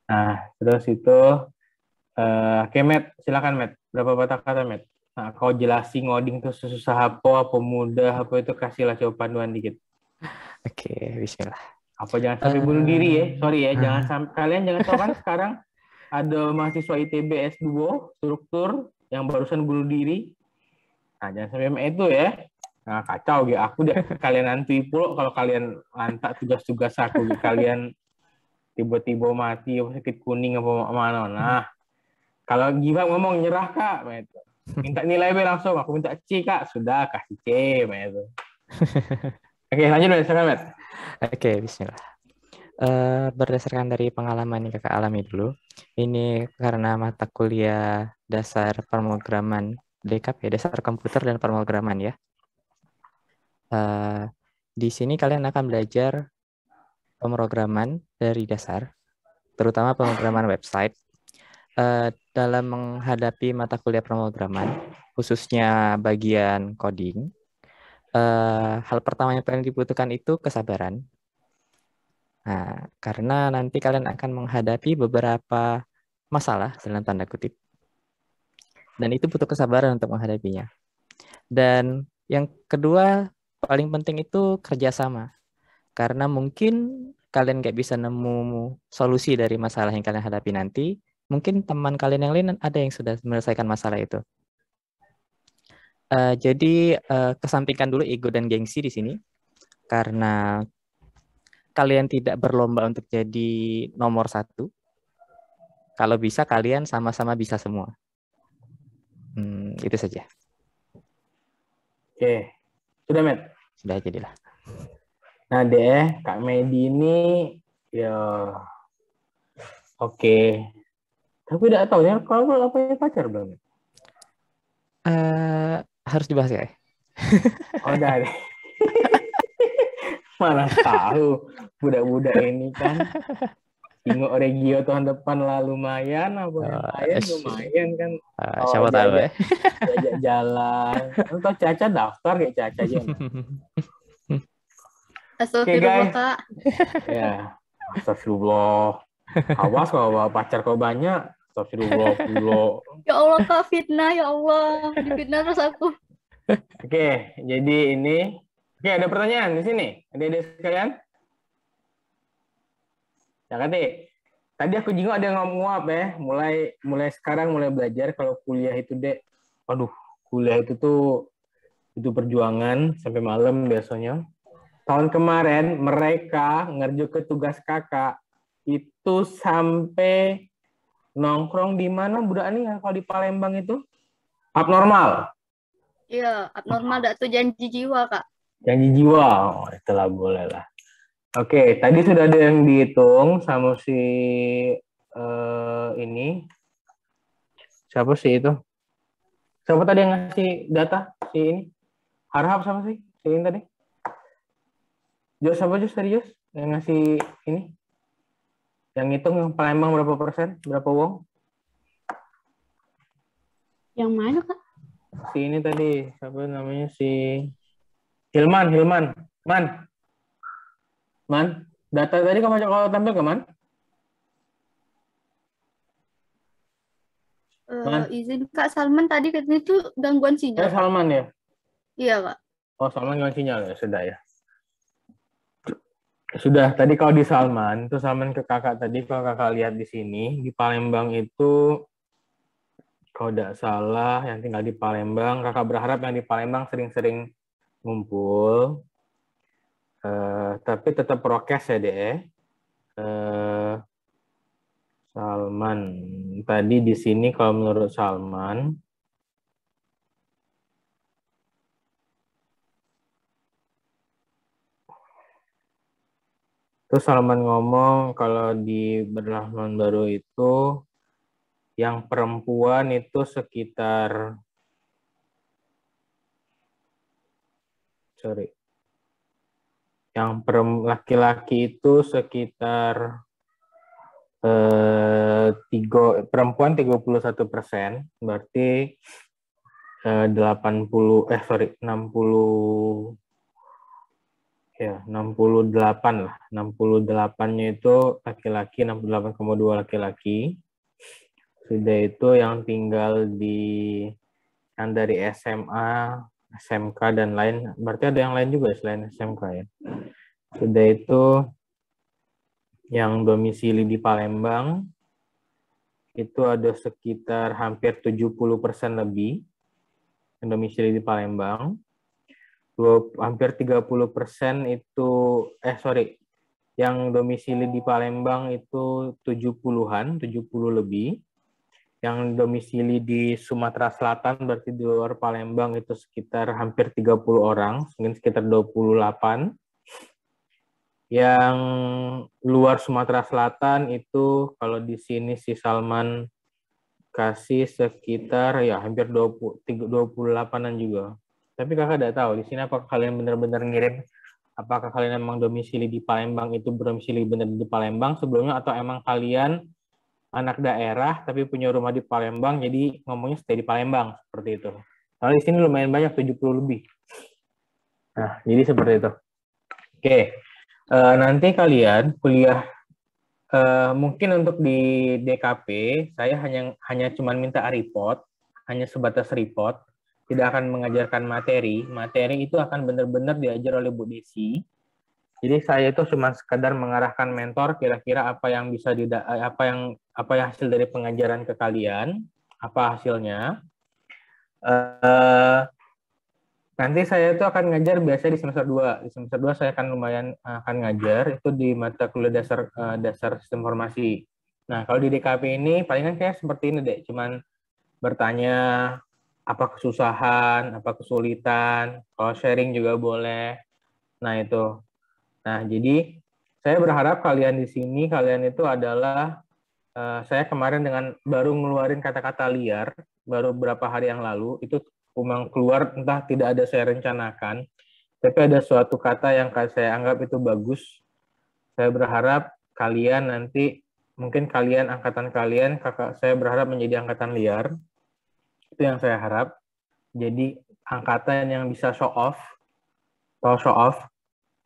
Speaker 5: Nah terus itu, oke Matt, silakan Matt. Berapa patah kata Matt? Nah kau jelasin ngoding tuh susah apa mudah apa itu, kasihlah coba panduan dikit.
Speaker 8: Oke, bismillah.
Speaker 5: Apa jangan sampai bunuh diri ya, sorry ya, jangan sampai, kalian jangan tahu kan sekarang ada mahasiswa ITB S2 struktur yang barusan bunuh diri. Nah, jangan sampai itu ya. Nah, kacau gitu. Aku deh kalian nanti pula kalau kalian lantak tugas-tugas aku gitu. Kalian tiba-tiba mati apa sakit kuning apa mana. Nah, kalau Giva ngomong nyerah Kak, gitu. Minta nilai B langsung, aku minta C Kak. Sudah kasih C, gitu. Oke, lanjut silakan, Matt.
Speaker 8: Oke, bismillah. Berdasarkan dari pengalaman yang kakak alami dulu, ini karena mata kuliah dasar pemrograman DKP, dasar komputer dan pemrograman ya. Di sini kalian akan belajar pemrograman dari dasar, terutama pemrograman website. Dalam menghadapi mata kuliah pemrograman, khususnya bagian coding, hal pertama yang paling dibutuhkan itu kesabaran. Nah, karena nanti kalian akan menghadapi beberapa masalah dalam tanda kutip. Dan itu butuh kesabaran untuk menghadapinya. Dan yang kedua, paling penting itu kerjasama. Karena mungkin kalian nggak bisa nemu solusi dari masalah yang kalian hadapi nanti. Mungkin teman kalian yang lain ada yang sudah menyelesaikan masalah itu. Jadi kesampingkan dulu ego dan gengsi di sini, karena kalian tidak berlomba untuk jadi nomor 1. Kalau bisa kalian sama-sama bisa semua. Itu saja.
Speaker 5: Oke, sudah Matt?
Speaker 8: Sudah jadilah.
Speaker 5: Nah deh, Kak Medi ini ya oke. Tapi tidak tahu ya kalau apa pacar belum?
Speaker 8: Harus dibahas ya?
Speaker 5: Oh, udah deh. Mana tahu budak-budak ini kan Ingo Regio tahun depan lah lumayan lumayan kan.
Speaker 8: Siapa tahu ya.
Speaker 5: Diajak jalan. Entah Caca daftar kayak Caca aja.
Speaker 1: Astagfirullah Kak.
Speaker 5: Ya, astagfirullah. Awas kalau pacar kau banyak. Astagfirullah.
Speaker 1: Ya Allah Kak, fitnah ya Allah. Difitnah terus aku.
Speaker 5: Oke, jadi ini. Oke, ada pertanyaan di sini. Adik-adik sekalian? Ya, Tadi aku juga ada yang ngomong apa ya, mulai sekarang mulai belajar kalau kuliah itu dek, aduh kuliah itu tuh itu perjuangan sampai malam biasanya. Tahun kemarin mereka ngerjain tugas kakak itu sampai nongkrong di mana budak ini kalau di Palembang itu abnormal.
Speaker 1: Iya, abnormal dak tuh janji jiwa, Kak.
Speaker 5: Janji jiwa, oh, itulah boleh lah. Oke, tadi sudah ada yang dihitung sama si ini. Siapa sih itu? Siapa tadi yang ngasih data? Si ini? Harhab sama sih? Si ini tadi? Jos apa Jos tadi Jos? Yang ngasih ini? Yang ngitung yang Palembang berapa persen? Berapa wong?
Speaker 23: Yang mana, Kak?
Speaker 5: Si ini tadi, siapa namanya? Si Hilman. Man, data tadi kamu kalau tampil ke Man?
Speaker 1: Izin Kak Salman tadi katanya itu gangguan sinyal.
Speaker 5: Salman ya?
Speaker 1: Iya, Kak.
Speaker 5: Oh, Salman gangguan sinyal ya, sudah ya. Sudah, tadi kalau di Salman, itu Salman ke kakak tadi, kalau kakak lihat di sini, di Palembang itu, kalau tidak salah, yang tinggal di Palembang, kakak berharap yang di Palembang sering-sering ngumpul, tapi tetap prokes ya deh. Salman, tadi di sini kalau menurut Salman, terus Salman ngomong kalau di Berlahman Baru itu yang perempuan itu sekitar yang laki-laki itu sekitar perempuan 31%, berarti 68 lah. 68-nya itu laki-laki, 68,2 laki-laki. Sudah itu yang tinggal yang dari SMA, SMK dan lain, berarti ada yang lain juga selain SMK ya. Sudah itu yang domisili di Palembang itu ada sekitar hampir 70% lebih yang domisili di Palembang. Hampir 30% itu yang domisili di Palembang itu 70-an, 70 lebih. Yang domisili di Sumatera Selatan berarti di luar Palembang itu sekitar hampir 30 orang, mungkin sekitar 28. Yang luar Sumatera Selatan itu kalau di sini si Salman kasih sekitar ya hampir 28-an juga. Tapi kakak tidak tahu di sini apakah kalian benar-benar ngirim, apakah kalian emang domisili di Palembang itu berdomisili benar di Palembang sebelumnya, atau emang kalian anak daerah tapi punya rumah di Palembang jadi ngomongnya stay di Palembang seperti itu. Kalau di sini lumayan banyak 70 lebih. Nah, jadi seperti itu. Oke. Nanti kalian kuliah mungkin untuk di DKP saya hanya cuma minta report, hanya sebatas report, tidak akan mengajarkan materi. Materi itu akan benar-benar diajar oleh Bu Desi. Jadi saya itu cuma sekedar mengarahkan mentor kira-kira apa yang bisa apa yang hasil dari pengajaran ke kalian, apa hasilnya. Nanti saya itu akan ngajar biasa di semester 2. Di semester 2 saya akan ngajar itu di mata kuliah dasar sistem informasi. Nah, kalau di DKP ini palingan kayak seperti ini deh, cuman bertanya apa kesusahan, apa kesulitan, kalau sharing juga boleh. Nah, itu. Nah, jadi saya berharap kalian di sini kalian itu adalah saya kemarin baru ngeluarin kata-kata liar baru beberapa hari yang lalu, itu memang keluar entah tidak ada saya rencanakan, tapi ada suatu kata yang saya anggap itu bagus. Saya berharap kalian nanti, mungkin kalian, angkatan kalian, saya berharap menjadi angkatan liar. Itu yang saya harap. Jadi angkatan yang bisa show off,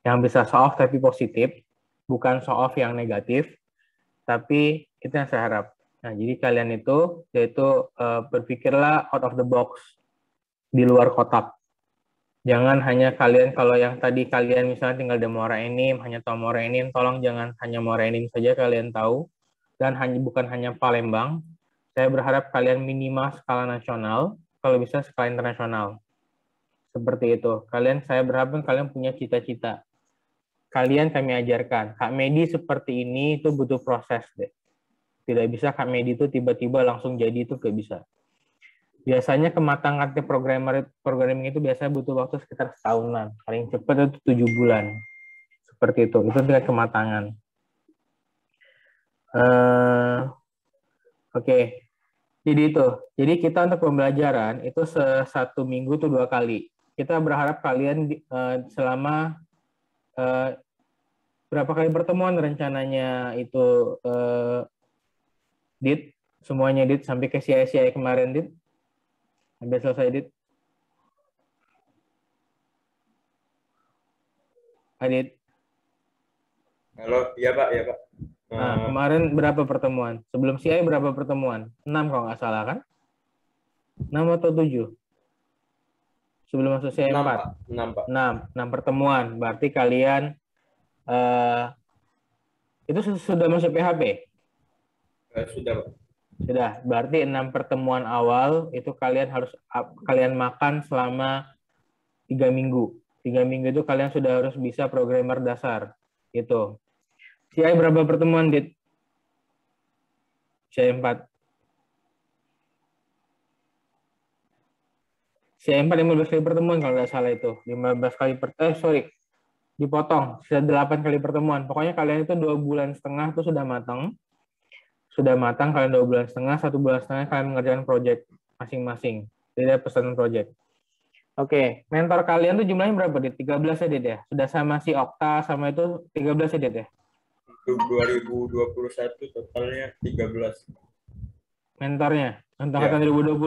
Speaker 5: yang bisa show off tapi positif, bukan show off yang negatif, tapi itu yang saya harap. Nah, jadi kalian itu, yaitu berpikirlah out of the box, di luar kotak. Jangan hanya kalian, kalau yang tadi kalian misalnya tinggal di Muara Enim, hanya tahu Muara Enim, tolong jangan hanya Muara Enim saja kalian tahu, dan bukan hanya Palembang. Saya berharap kalian minimal skala nasional, kalau bisa skala internasional. Seperti itu. Saya berharap kalian punya cita-cita. Kalian kami ajarkan. Kak Medi seperti ini itu butuh proses deh. Tidak bisa Kak Medi itu tiba-tiba langsung jadi, itu nggak bisa. Biasanya kematangan programming itu biasanya butuh waktu sekitar setahunan. Paling cepat itu 7 bulan. Seperti itu. Itu tingkat kematangan. Oke. Jadi itu. Jadi kita untuk pembelajaran itu 1 minggu itu 2 kali. Kita berharap kalian selama berapa kali pertemuan rencananya itu Dit? Semuanya Dit sampai ke CI kemarin Dit? Sampai selesai Dit? Adit?
Speaker 4: Halo, iya Pak, iya Pak.
Speaker 5: Nah, kemarin berapa pertemuan? Sebelum CI berapa pertemuan? 6 kalau nggak salah kan? 6 atau 7? Sebelum masuk CI 4?
Speaker 4: 6 Pak.
Speaker 5: 6 pertemuan. Berarti kalian itu sudah masuk PHP?
Speaker 4: Sudah Pak.
Speaker 5: Sudah. Berarti 6 pertemuan awal itu kalian harus makan selama 3 minggu. 3 minggu itu kalian sudah harus bisa programmer dasar. Itu. CI berapa pertemuan, Dit? CI 4. CI 4 15 kali pertemuan kalau nggak salah itu. 15 kali dipotong. Sudah 8 kali pertemuan. Pokoknya kalian itu 2,5 bulan itu sudah matang. Sudah matang kalian 2,5 bulan, 1 bulan setengah kalian mengerjakan project masing-masing. Tidak pesanan project. Oke, mentor kalian tuh jumlahnya berapa, Dit? 13 ya, Dit ya? Sudah sama si Okta sama itu 13 ya, Dit ya?
Speaker 4: Untuk 2021 totalnya 13.
Speaker 5: Mentornya? Angkatan 2020?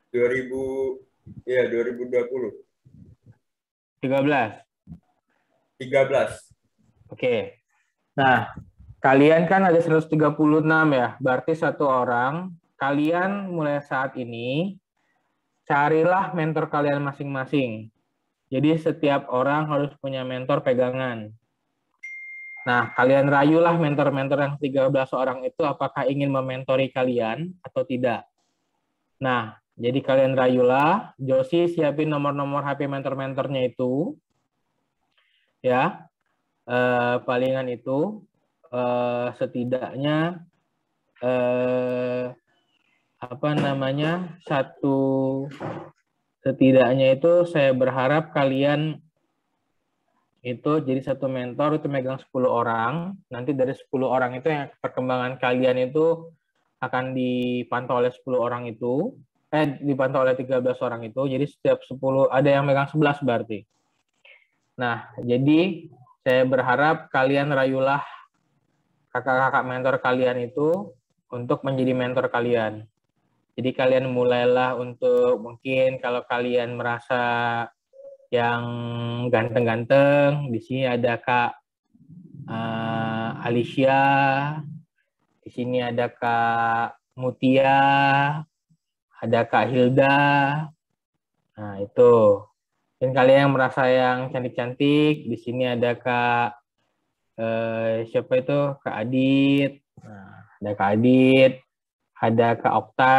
Speaker 4: 2020.
Speaker 5: 13?
Speaker 4: 13.
Speaker 5: Oke. Nah, kalian kan ada 136 ya, berarti 1 orang. Kalian mulai saat ini, carilah mentor kalian masing-masing. Jadi setiap orang harus punya mentor pegangan. Nah, kalian rayulah mentor-mentor yang 13 orang itu apakah ingin mementori kalian atau tidak. Nah, jadi kalian rayulah, Josi siapin nomor-nomor HP mentor-mentornya itu. Ya, palingan itu setidaknya setidaknya itu saya berharap kalian itu jadi 1 mentor itu megang 10 orang. Nanti dari 10 orang itu yang perkembangan kalian itu akan dipantau oleh 10 orang itu. Dipantau oleh 13 orang itu. Jadi setiap 10 ada yang megang 11 berarti. Nah, jadi saya berharap kalian rayulah kakak-kakak mentor kalian itu untuk menjadi mentor kalian. Jadi kalian mulailah untuk mungkin kalau kalian merasa yang ganteng-ganteng, di sini ada Kak Alicia, di sini ada Kak Mutia, ada Kak Hilda. Nah, itu. Dan kalian yang merasa yang cantik-cantik, di sini ada Kak siapa itu? Kak Adit. Nah, ada Kak Adit, ada Kak Okta.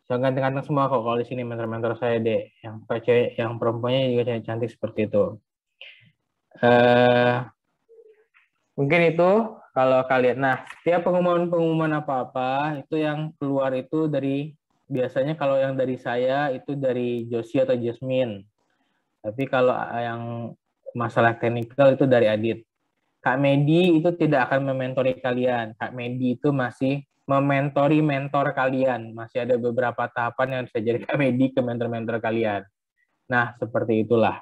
Speaker 5: So, ganteng-ganteng semua kok kalau di sini mentor-mentor saya deh. Yang perempuannya juga cantik seperti itu. Mungkin itu kalau kalian. Nah, setiap pengumuman apa-apa itu yang keluar itu dari biasanya kalau yang dari saya itu dari Josie atau Jasmine. Tapi kalau yang masalah teknikal itu dari Adit. Kak Medi itu tidak akan mementori kalian. Kak Medi itu masih mementori mentor kalian. Masih ada beberapa tahapan yang bisa jadi Kak Medi ke mentor-mentor kalian. Nah, seperti itulah.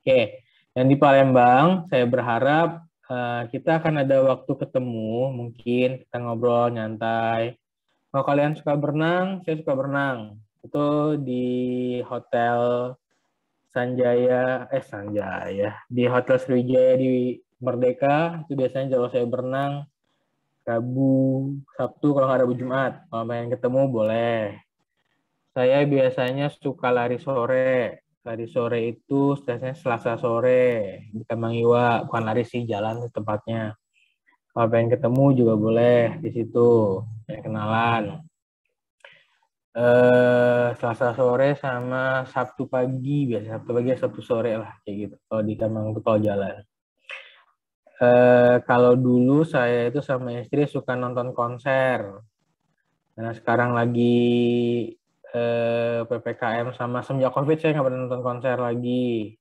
Speaker 5: Oke, yang di Palembang, saya berharap kita akan ada waktu ketemu, mungkin kita ngobrol, nyantai. Kalau kalian suka berenang, saya suka berenang. Itu di Hotel Sanjaya, di Hotel Sriwijaya di Merdeka, itu biasanya kalau saya berenang, Rabu, Sabtu, kalau nggak Rabu Jumat. Kalau pengen ketemu boleh. Saya biasanya suka lari sore. Lari sore itu biasanya Selasa sore di Kemang Iwa. Bukan lari sih, jalan tempatnya. Kalau pengen ketemu juga boleh di situ, kayak kenalan. Selasa sore sama Sabtu pagi, biasa Sabtu pagi Sabtu sore lah kayak gitu. Kalau di Kemang itu kalau jalan. Kalau dulu saya itu sama istri suka nonton konser. Karena sekarang lagi PPKM sama semenjak COVID saya nggak pernah nonton konser lagi.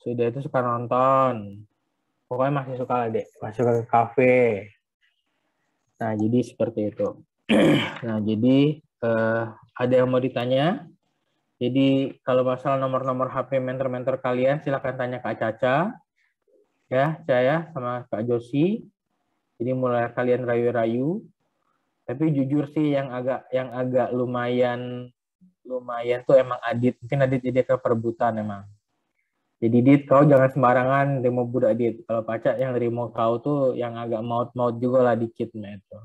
Speaker 5: Sudah itu suka nonton. Pokoknya masih suka lah deh, masih suka ke kafe. Nah jadi seperti itu. Nah jadi ada yang mau ditanya? Jadi kalau masalah nomor-nomor HP mentor-mentor kalian silakan tanya Kak Caca, ya saya sama Kak Josi. Jadi mulai kalian rayu-rayu. Tapi jujur sih yang agak lumayan tuh emang Adit. Mungkin Adit dia ke perebutan emang. Jadi Dit, kau jangan sembarangan demo budak Dit. Kalau Paca yang nerimo kau tuh yang agak maut-maut juga lah dikit itu.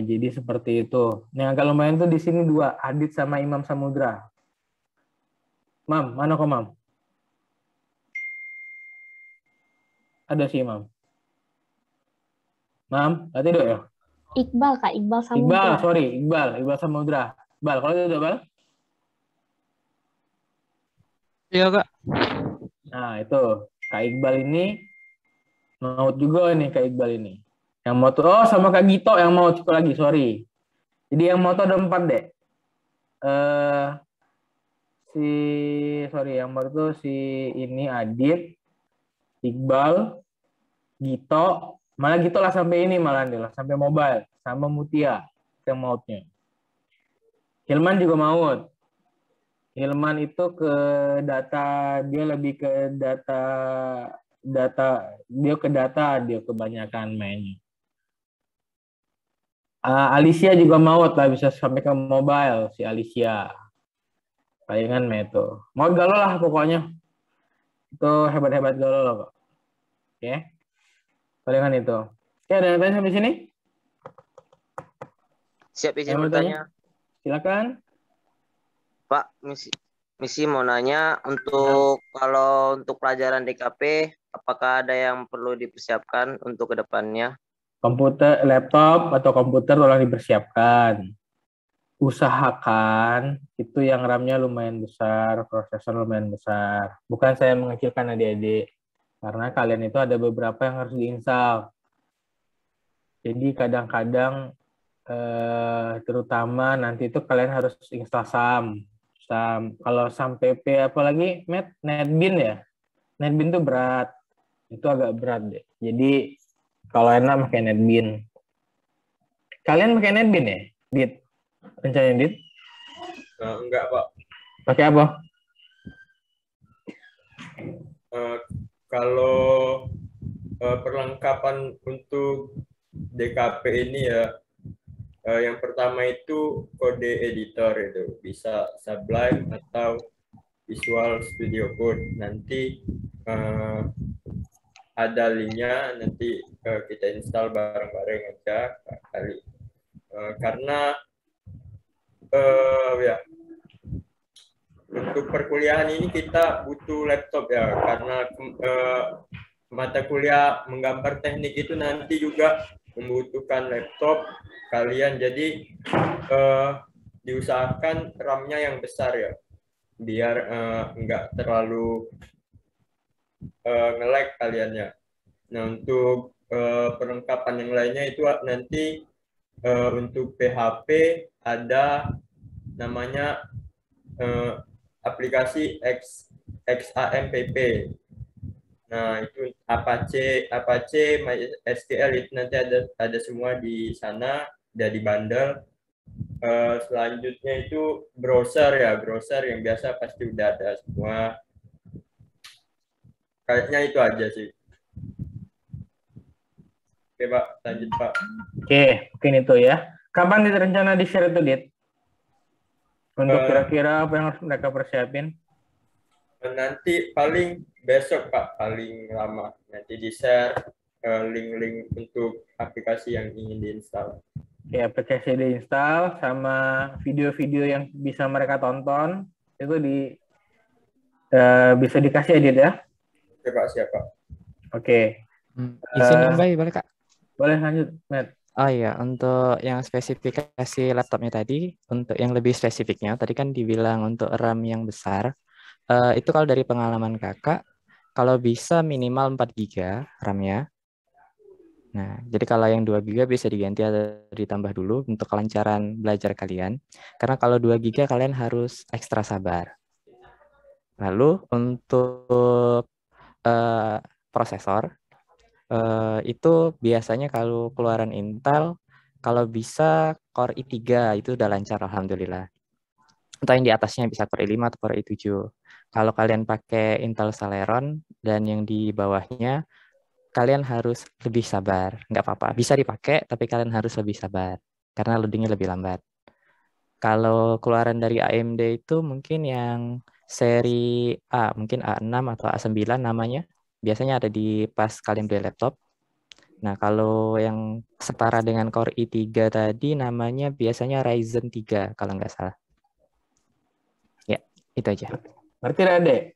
Speaker 5: Jadi seperti itu. Yang agak lumayan tuh di sini dua, Adit sama Imam Samudra. Mam, mana kau Mam? Ada sih Imam. Mam, nggak tidur ya?
Speaker 11: Iqbal Kak, Iqbal Samudra.
Speaker 5: Iqbal Samudra. Bal, kalau itu Bal?
Speaker 6: Iya Kak.
Speaker 5: Nah itu Kak Iqbal ini maut juga nih Kak Iqbal ini. Yang mau tuh, oh sama Kak Gito yang mau cukup lagi, sorry. Jadi yang mau tuh ada 4 deh. Yang mau tuh si ini Adit, Iqbal, Gito, malah Gito lah sampai ini malah nih lah, sampai mobile, sama Mutia yang mautnya. Hilman juga maut. Hilman itu ke data, dia lebih ke data dia kebanyakan mainnya. Alicia juga maut lah, bisa sampai ke mobile si Alicia. Palingan Meto. Mau galau lah pokoknya. Itu hebat-hebat galau lah kok. Oke. Palingan itu. Oke, ada yang tanya sampai sini?
Speaker 9: Siap izin bertanya.
Speaker 5: Silakan.
Speaker 9: Pak, misi mau nanya untuk kalau untuk pelajaran DKP, apakah ada yang perlu dipersiapkan untuk kedepannya?
Speaker 5: Komputer, laptop atau komputer tolong dipersiapkan. Usahakan itu yang RAM-nya lumayan besar, prosesor lumayan besar. Bukan saya mengecilkan adik-adik, karena kalian itu ada beberapa yang harus diinstal. Jadi kadang-kadang terutama nanti itu kalian harus install SAM. Kalau SAM PP apalagi NetBeans ya. NetBeans itu berat. Itu agak berat deh. Jadi kalau enak pakai NetBeans. Kalian pakai NetBeans ya? Dit? Rencananya Dit?
Speaker 4: Enggak, Pak.
Speaker 5: Pakai apa?
Speaker 4: Kalau perlengkapan untuk DKP ini ya, yang pertama itu kode editor itu bisa Sublime atau Visual Studio Code. Nanti ada linknya, nanti kita install bareng-bareng aja kali. Karena ya untuk perkuliahan ini kita butuh laptop ya, karena mata kuliah menggambar teknik itu nanti juga membutuhkan laptop kalian. Jadi diusahakan RAM-nya yang besar ya, biar enggak terlalu nge-lag kaliannya. Nah untuk perlengkapan yang lainnya itu nanti untuk PHP ada namanya aplikasi XAMPP. Nah itu Apache, MySQL itu nanti ada semua di sana, udah di bundle. Selanjutnya itu browser ya, browser yang biasa pasti udah ada semua. Kayaknya itu aja sih. Oke Pak, lanjut Pak.
Speaker 5: Oke, mungkin itu ya. Kapan rencana di-share itu, Dit? Untuk kira-kira apa yang harus mereka persiapin?
Speaker 4: Nanti paling besok Pak, paling lama. Nanti di-share link-link untuk aplikasi yang ingin diinstal.
Speaker 5: Oke, aplikasi diinstal sama video-video yang bisa mereka tonton itu bisa dikasih edit ya.
Speaker 4: Oke Pak, siap Pak.
Speaker 5: Oke.
Speaker 8: Izin nambahin boleh Kak?
Speaker 5: Boleh lanjut, Matt.
Speaker 8: Oh iya, untuk yang spesifikasi laptopnya tadi, untuk yang lebih spesifiknya, tadi kan dibilang untuk RAM yang besar, itu kalau dari pengalaman kakak, kalau bisa minimal 4 GB RAM-nya. Nah, jadi kalau yang 2 GB bisa diganti atau ditambah dulu untuk kelancaran belajar kalian. Karena kalau 2 GB kalian harus ekstra sabar. Lalu untuk prosesor, itu biasanya kalau keluaran Intel, kalau bisa Core i3 itu udah lancar alhamdulillah. Atau yang di atasnya bisa Core i5 atau Core i7. Kalau kalian pakai Intel Celeron dan yang di bawahnya, kalian harus lebih sabar. Nggak apa-apa, bisa dipakai, tapi kalian harus lebih sabar. Karena loadingnya lebih lambat. Kalau keluaran dari AMD itu mungkin yang seri A, mungkin A6 atau A9 namanya. Biasanya ada di pas kalian beli laptop. Nah, kalau yang setara dengan Core i3 tadi namanya biasanya Ryzen 3 kalau nggak salah. Ya, itu aja.
Speaker 5: Ngerti lah, Dek?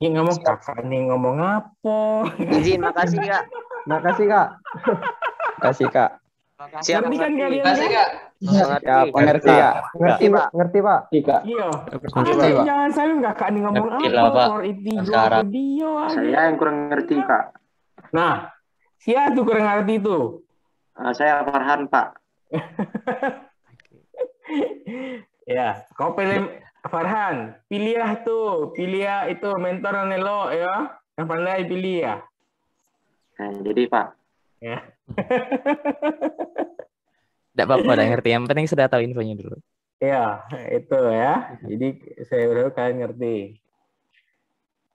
Speaker 5: Ini ngomong kakak nih ngomong apa?
Speaker 9: Izin, makasih Kak.
Speaker 19: Makasih Kak.
Speaker 14: Makasih Kak.
Speaker 9: Siap,
Speaker 5: Ngerti kan kalian?
Speaker 23: Makasih Kak.
Speaker 14: Ya, mengerti Kak.
Speaker 19: Ngerti Pak. Ngerti Pak.
Speaker 14: Kak.
Speaker 5: Iya.
Speaker 14: Ngerti, Pak.
Speaker 5: Jangan saya kakak nih ngomong
Speaker 14: Ngerti
Speaker 5: apa?
Speaker 14: lah, Pak.
Speaker 5: Core i3
Speaker 14: Sekarang.
Speaker 5: video aja.
Speaker 14: Saya yang kurang ngerti Kak.
Speaker 5: Nah, siapa tuh kurang ngerti tuh?
Speaker 14: Saya Farhan Pak.
Speaker 5: Ya, kau pilih Farhan, pilih itu mentor Nelo ya, yang pandai pilih ya.
Speaker 14: Nah, jadi Pak.
Speaker 5: Ya.
Speaker 8: Tidak apa-apa, udah ngerti. Yang penting sudah tahu infonya dulu.
Speaker 5: Ya, itu ya. Jadi saya berharap kalian ngerti.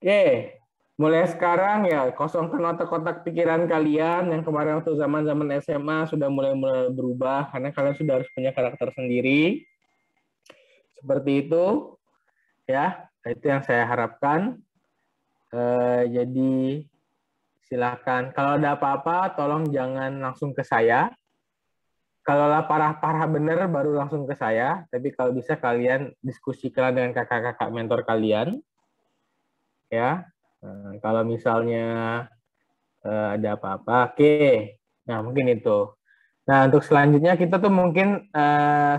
Speaker 5: Oke, mulai sekarang ya kosongkan otak-otak pikiran kalian yang kemarin waktu zaman-zaman SMA sudah mulai berubah karena kalian sudah harus punya karakter sendiri. Seperti itu, ya. Itu yang saya harapkan. Jadi silakan. Kalau ada apa-apa, tolong jangan langsung ke saya. Kalau parah-parah bener, baru langsung ke saya. Tapi kalau bisa kalian diskusikan dengan kakak-kakak mentor kalian. Ya, kalau misalnya ada apa-apa, oke. Nah, mungkin itu. Nah, untuk selanjutnya kita tuh mungkin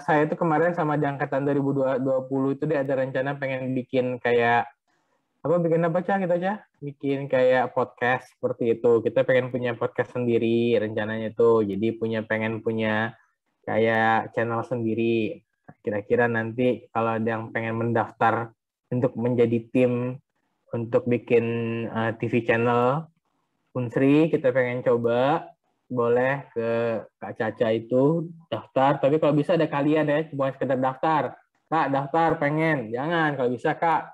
Speaker 5: saya tuh kemarin sama di angkatan 2020 itu dia ada rencana pengen bikin kayak bikin apa Cah kita Cah? Bikin kayak podcast seperti itu. Kita pengen punya podcast sendiri rencananya tuh. Jadi pengen punya kayak channel sendiri. Kira-kira nanti kalau ada yang pengen mendaftar untuk menjadi tim untuk bikin TV channel Unsri, kita pengen coba. Boleh ke Kak Caca itu daftar, tapi kalau bisa ada kalian ya, bukan sekedar daftar. Kak, daftar pengen. Jangan, kalau bisa Kak,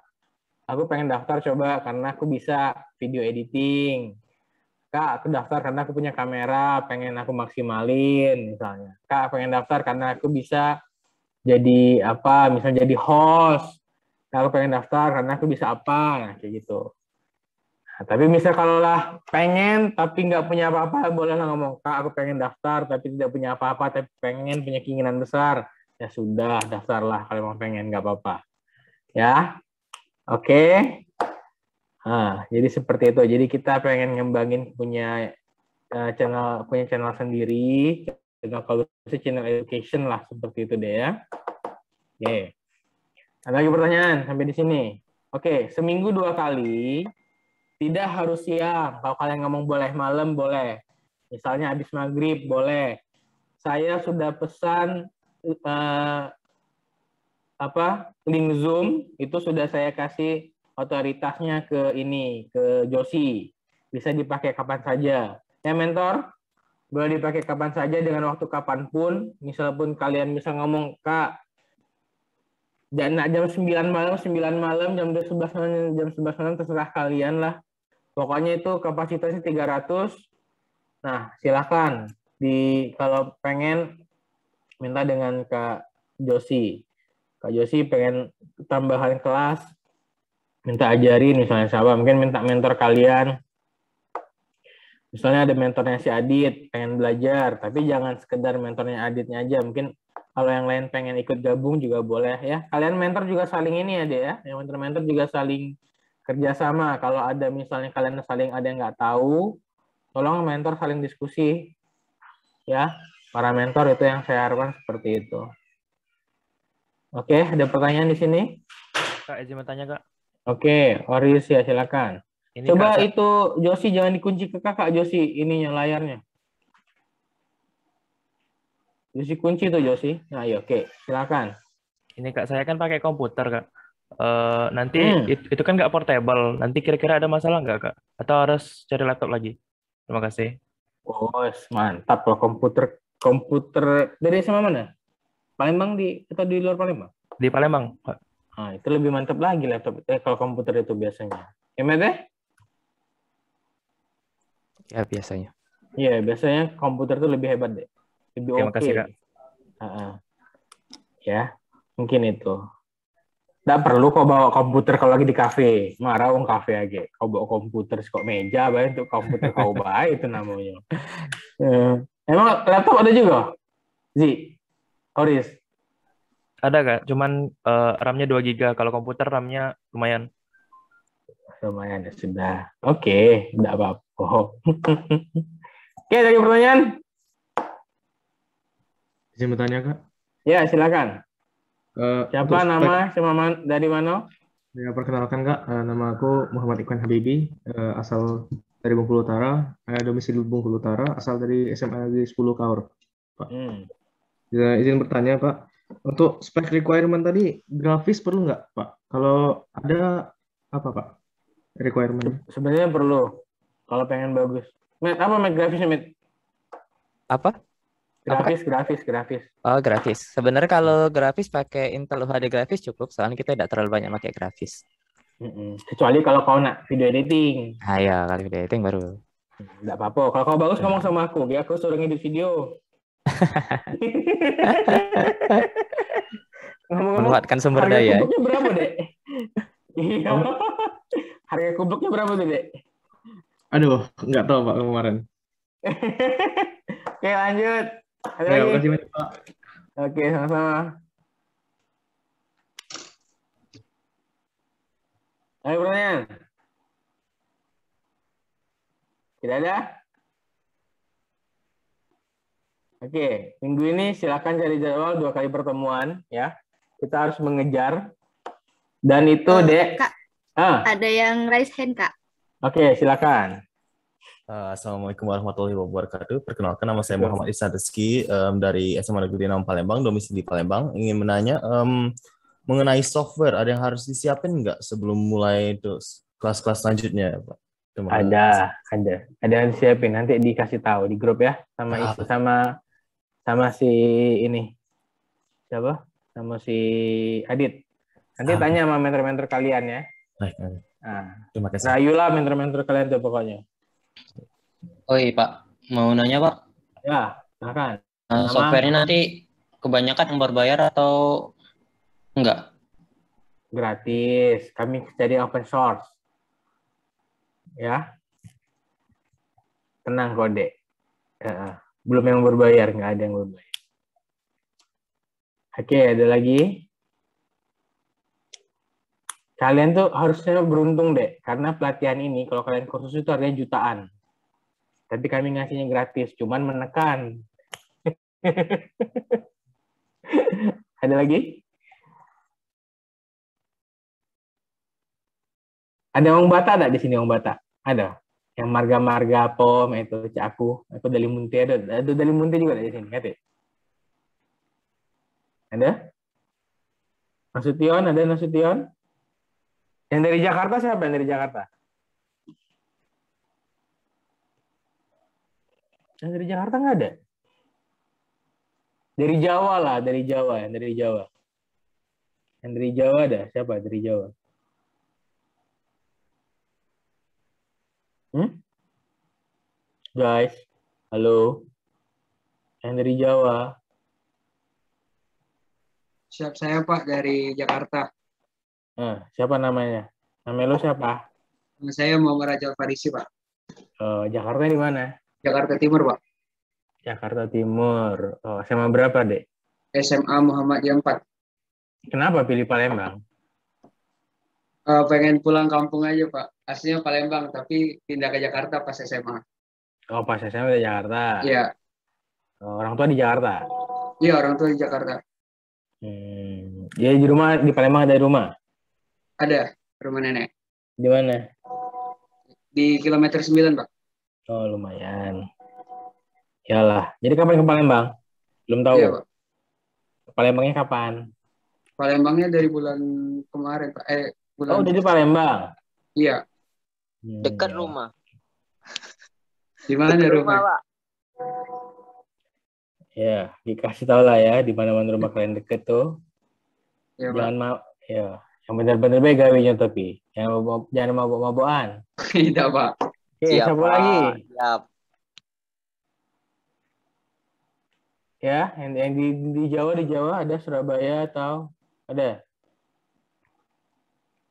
Speaker 5: aku pengen daftar coba karena aku bisa video editing. Kak, aku daftar karena aku punya kamera, pengen aku maksimalin misalnya. Kak, pengen daftar karena aku bisa jadi apa, misalnya jadi host. Kak, aku pengen daftar karena aku bisa apa, nah, kayak gitu. Nah, tapi misal kalau lah pengen tapi nggak punya apa-apa, bolehlah ngomong, Kak, aku pengen daftar tapi tidak punya apa-apa, tapi pengen punya keinginan besar. Ya sudah, daftarlah kalau mau pengen, nggak apa-apa. Ya, oke. Nah, jadi seperti itu. Jadi kita pengen ngembangin punya channel sendiri. Kalau bisa channel education lah, seperti itu deh ya. Oke. Ada lagi pertanyaan sampai di sini? Oke, seminggu 2 kali. Tidak harus siang. Kalau kalian ngomong boleh malam, boleh. Misalnya habis maghrib, boleh. Saya sudah pesan link Zoom, itu sudah saya kasih otoritasnya ke Josi. Bisa dipakai kapan saja. Ya mentor, boleh dipakai kapan saja dengan waktu kapanpun. Misalpun kalian bisa ngomong, Kak, jam 9 malam, jam 11 malam, terserah kalian lah. Pokoknya itu kapasitasnya 300. Nah, silakan. Kalau pengen minta dengan Kak Josi. Kak Josi pengen tambahan kelas, minta ajarin misalnya siapa. Mungkin minta mentor kalian. Misalnya ada mentornya si Adit, pengen belajar. Tapi jangan sekedar mentornya Aditnya aja. Mungkin kalau yang lain pengen ikut gabung juga boleh ya. Kalian mentor juga saling ini ya, Dek ya. Yang mentor juga saling kerjasama. Kalau ada misalnya kalian saling ada yang nggak tahu, tolong mentor saling diskusi. Ya, para mentor itu yang saya harapkan seperti itu. Oke, ada pertanyaan di sini?
Speaker 2: Kak, izin bertanya, Kak.
Speaker 5: Oke, Oris ya silakan.
Speaker 2: Ini
Speaker 5: Coba
Speaker 2: Kak,
Speaker 5: itu Josi jangan dikunci ke kakak Josi ininya layarnya. Josi kunci tuh Josi. Nah, ya oke, silakan.
Speaker 2: ini Kak, saya kan pakai komputer, Kak. Nanti itu kan nggak portable. Nanti kira-kira ada masalah nggak, Kak? Atau harus cari laptop lagi? Terima kasih.
Speaker 5: Oh, mantap loh komputer dari SMA mana? Palembang atau di luar Palembang?
Speaker 2: Di Palembang, Pak.
Speaker 5: Nah, itu lebih mantap lagi laptop kalau komputer itu biasanya. Gimana?
Speaker 8: Ya, biasanya.
Speaker 5: Iya, biasanya komputer itu lebih hebat deh. Lebih
Speaker 2: Terima
Speaker 5: oke.
Speaker 2: kasih, Kak.
Speaker 5: Ya, mungkin itu. Nggak perlu kau bawa komputer kalau lagi di kafe. Marah orang kafe aja. Kau bawa komputer kok meja, baik untuk komputer kau baik itu namanya. Emang laptop ada juga? Zi, Oris?
Speaker 2: Ada, Kak. Cuman RAM-nya 2 GB. Kalau komputer RAM-nya lumayan.
Speaker 5: Lumayan ya sudah. Oke, enggak apa-apa. Oke, lagi pertanyaan?
Speaker 17: Izin bertanya, Kak.
Speaker 5: Ya, silakan. Siapa
Speaker 17: untuk
Speaker 5: nama, dari mana?
Speaker 17: Ya, perkenalkan, Kak. Nama aku Muhammad Iqbal Habibi, asal dari Bengkulu Utara, domisili Bengkulu Utara, asal dari SMA Negeri 10 Kaur, Pak. Ya, izin bertanya, Pak. Untuk spek requirement tadi, grafis perlu nggak, Pak? Kalau ada, apa, Pak? Requirement.
Speaker 5: Sebenarnya perlu. Kalau pengen bagus. Apa grafisnya, Mit?
Speaker 8: Apa?
Speaker 5: Grafis.
Speaker 8: Oh, grafis. Sebenarnya kalau grafis pakai Intel UHD grafis cukup, soalnya kita tidak terlalu banyak pakai grafis.
Speaker 5: Kecuali kalau kau nak video editing.
Speaker 8: Ah ya, kalau video editing baru.
Speaker 5: Enggak apa-apa. Kalau kau bagus ngomong sama aku, biar aku suruh ngedit video.
Speaker 8: Memanfaatkan sumber daya.
Speaker 5: Harga kubuknya berapa, Dek? Iya. Harga kubuknya berapa tuh, Dek?
Speaker 17: Aduh, nggak tahu, Pak, kemarin.
Speaker 5: Oke, lanjut. Ada
Speaker 17: Ya,
Speaker 5: lagi?
Speaker 17: makasih banyak, Pak.
Speaker 5: Oke, sama-sama. Ayo pertanyaan. Tidak ada? Oke, minggu ini silakan cari jadwal 2 kali pertemuan ya. Kita harus mengejar. Dan itu, Dek.
Speaker 1: Kak, ada yang raise hand, Kak.
Speaker 5: Oke, silakan.
Speaker 10: Assalamualaikum warahmatullahi wabarakatuh. Perkenalkan, nama saya Muhammad Ihsan Rizky dari SMA Negeri 6 Palembang, domisili Palembang. Ingin menanya mengenai software, ada yang harus disiapin nggak sebelum mulai kelas-kelas selanjutnya, Pak?
Speaker 5: Ada yang disiapin. Nanti dikasih tahu di grup ya, sama si ini siapa? Sama si Adit. Nanti tanya sama mentor-mentor kalian ya.
Speaker 10: Baik. Terima kasih.
Speaker 5: Rayulah mentor-mentor kalian tuh pokoknya.
Speaker 13: Oh iya Pak, mau nanya Pak.
Speaker 5: Ya, silakan.
Speaker 13: Software-nya nanti kebanyakan yang berbayar atau enggak?
Speaker 5: Gratis. Kami jadi open source. Ya. Tenang kode. Belum yang berbayar, nggak ada yang berbayar. Oke, ada lagi. Kalian tuh harusnya beruntung deh, karena pelatihan ini kalau kalian kursus itu harganya jutaan. Tapi kami ngasihnya gratis, cuman menekan. Ada lagi? Ada Wong Bata ada di sini, Wong Bata? Ada. Yang marga-marga POM itu aku dari Munti ada dari Munti juga ada di sini, ngerti? Ada? Nasution, ada Nasution? Yang dari Jakarta siapa yang dari Jakarta? Yang dari Jakarta nggak ada? Dari Jawa lah, dari Jawa, yang dari Jawa. Yang dari Jawa ada? Siapa dari Jawa? Guys, halo. Yang dari Jawa.
Speaker 15: Siap, saya Pak dari Jakarta.
Speaker 5: Siapa namanya? Nama lo siapa?
Speaker 15: Saya Muhammad Raja Farisi, Pak.
Speaker 5: Jakarta di mana?
Speaker 15: Jakarta Timur, Pak.
Speaker 5: Jakarta Timur. SMA berapa, Dek?
Speaker 15: SMA Muhammadiyah 4.
Speaker 5: Kenapa pilih Palembang?
Speaker 15: Pengen pulang kampung aja, Pak. Aslinya Palembang, tapi pindah ke Jakarta pas SMA.
Speaker 5: Oh, pas SMA di Jakarta.
Speaker 15: Iya.
Speaker 5: Oh, orang tua di Jakarta.
Speaker 15: Iya, orang tua di Jakarta.
Speaker 5: Dia di rumah di Palembang ada rumah?
Speaker 15: Ada rumah nenek.
Speaker 5: Di mana?
Speaker 15: Di kilometer 9, Pak.
Speaker 5: Oh, lumayan. Yalah. Jadi kapan ke Palembang? Belum tahu.
Speaker 15: Iya, Pak.
Speaker 5: Palembangnya kapan?
Speaker 15: Palembangnya dari bulan kemarin, Pak. Bulan...
Speaker 5: Oh, udah di Palembang?
Speaker 15: Iya.
Speaker 9: Dekat rumah.
Speaker 15: Di mana rumah?
Speaker 9: Pak?
Speaker 5: Ya, dikasih tahu lah ya di mana-mana rumah kalian deket tuh.
Speaker 15: Ya,
Speaker 5: jangan mau, ya, yang benar-benar baik gawinya tapi jangan mabok-mabokan.
Speaker 15: Tidak, Pak.
Speaker 5: Oke, siapa lagi?
Speaker 9: Siap.
Speaker 5: Ya, yang di Jawa ada Surabaya atau ada?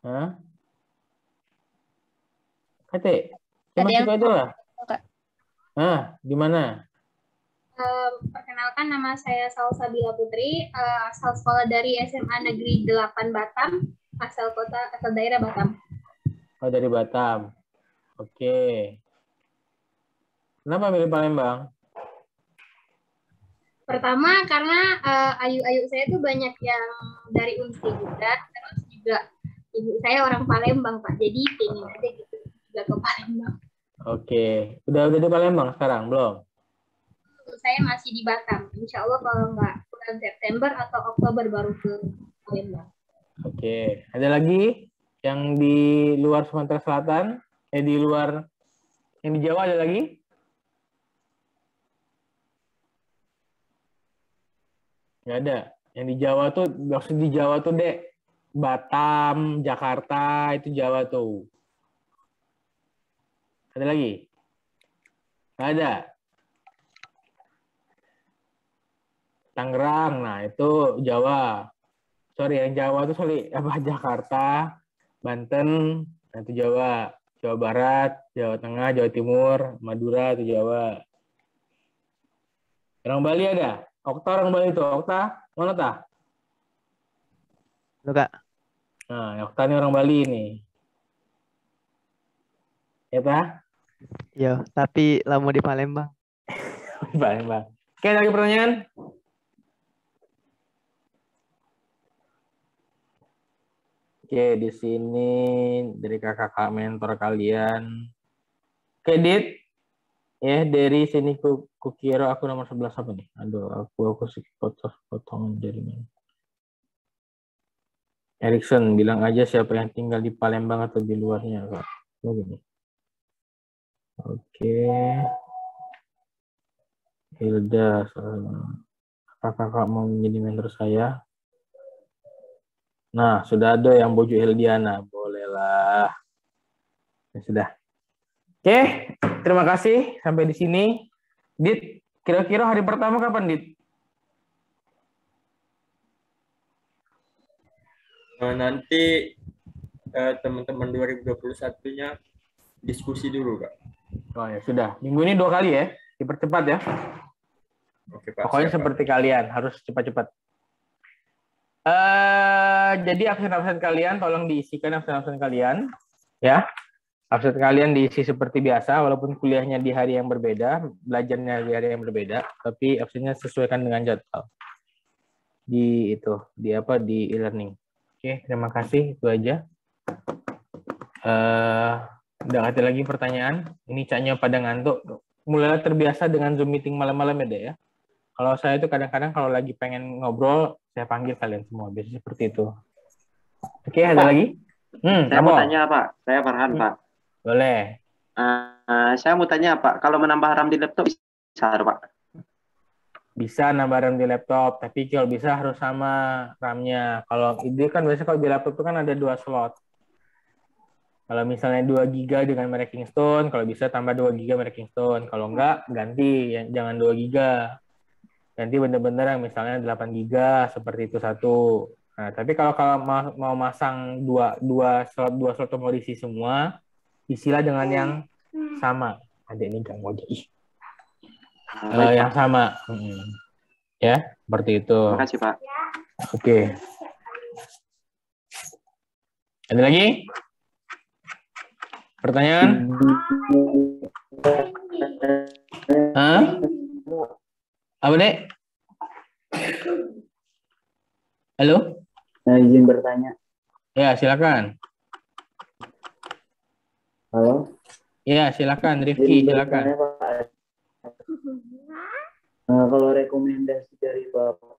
Speaker 5: Hah? Kate, masuk aja lah. Di mana?
Speaker 7: Perkenalkan, nama saya Salsabila Putri, asal sekolah dari SMA Negeri 8 Batam, asal daerah Batam.
Speaker 5: Oh, dari Batam. Oke. Kenapa milih Palembang?
Speaker 7: Pertama karena ayu-ayu saya tuh banyak yang dari Unsi juga, terus juga ibu saya orang Palembang, Pak. Jadi pengen aja gitu juga ke Palembang.
Speaker 5: Oke. Udah di Palembang sekarang belum?
Speaker 7: Saya masih di Batam. Insya Allah kalau nggak bulan September atau Oktober baru ke Palembang.
Speaker 5: Oke. Ada lagi yang di luar Sumatera Selatan? Di luar, yang di Jawa ada lagi? Nggak ada. Yang di Jawa tuh, maksud di Jawa tuh, Dek. Batam, Jakarta, itu Jawa tuh. Ada lagi? Nggak ada. Tangerang, nah itu Jawa. Sorry, yang Jawa tuh Jakarta, Banten, nah itu Jawa. Jawa Barat, Jawa Tengah, Jawa Timur, Madura itu Jawa. Orang Bali ada? Okta orang Bali itu, Okta, mana tah?
Speaker 3: Halo, Kak.
Speaker 5: Nah, Okta ini orang Bali nih. Ya, Tah?
Speaker 3: Iya, tapi lama di Palembang.
Speaker 5: Di Palembang. Oke, ada lagi pertanyaan? Oke, di sini dari kakak mentor kalian. Oke, Dit. Ya, dari sini kukira aku nomor 11 apa nih? Aduh, aku potong dari mana? Erikson, bilang aja siapa yang tinggal di Palembang atau di luarnya, Kak. Begini. Oke. Hilda, kakak mau menjadi mentor saya? Nah, sudah ada yang bojo Hildiana. Bolehlah. Ya sudah. Oke, terima kasih. Sampai di sini. Dit, kira-kira hari pertama kapan, Dit?
Speaker 4: Nanti teman-teman 2021-nya diskusi dulu, Kak.
Speaker 5: Oh ya, sudah. Minggu ini 2 kali ya. Dipercepat ya.
Speaker 4: Oke, Pak.
Speaker 5: Pokoknya
Speaker 4: siap,
Speaker 5: seperti
Speaker 4: Pak.
Speaker 5: kalian. Harus cepat-cepat. Jadi absen-absen kalian tolong diisikan absen-absen kalian ya. Absen kalian diisi seperti biasa walaupun kuliahnya di hari yang berbeda, belajarnya di hari yang berbeda, tapi absennya sesuaikan dengan jadwal. Di e-learning. Oke, terima kasih itu aja. Udah ada lagi pertanyaan? Ini caknya pada ngantuk. Mulai terbiasa dengan Zoom meeting malam-malam ya. Kalau saya itu kadang-kadang kalau lagi pengen ngobrol, saya panggil kalian semua. Biasanya seperti itu. Oke, ada lagi?
Speaker 14: Saya mau tanya, Pak. Saya Farhan, Pak.
Speaker 5: Boleh.
Speaker 14: Saya mau tanya, Pak. Kalau menambah RAM di laptop bisa, Pak?
Speaker 5: Bisa nambah RAM di laptop, tapi kalau bisa harus sama RAM-nya. Kalau ide kan biasanya kalau di laptop itu kan ada 2 slot. Kalau misalnya 2 GB dengan merek Kingston, kalau bisa tambah 2 GB merek Kingston. Kalau enggak, ganti. Jangan 2 GB. Ganti bener-bener yang misalnya 8 GB seperti itu satu. Nah, tapi kalau mau masang dua slot mau diisi semua, isilah dengan yang sama. Ada ini ganggu aja. Yang sama. Ya, seperti itu.
Speaker 14: Terima kasih, Pak.
Speaker 5: Oke. Ada lagi? Pertanyaan? Hah? Apa, Dek? Halo?
Speaker 16: Nah, izin bertanya.
Speaker 5: Ya, silakan.
Speaker 16: Halo?
Speaker 5: Ya, silakan, Rifki,
Speaker 16: Izin
Speaker 5: silakan.
Speaker 16: bertanya, Pak. Kalau rekomendasi dari Bapak,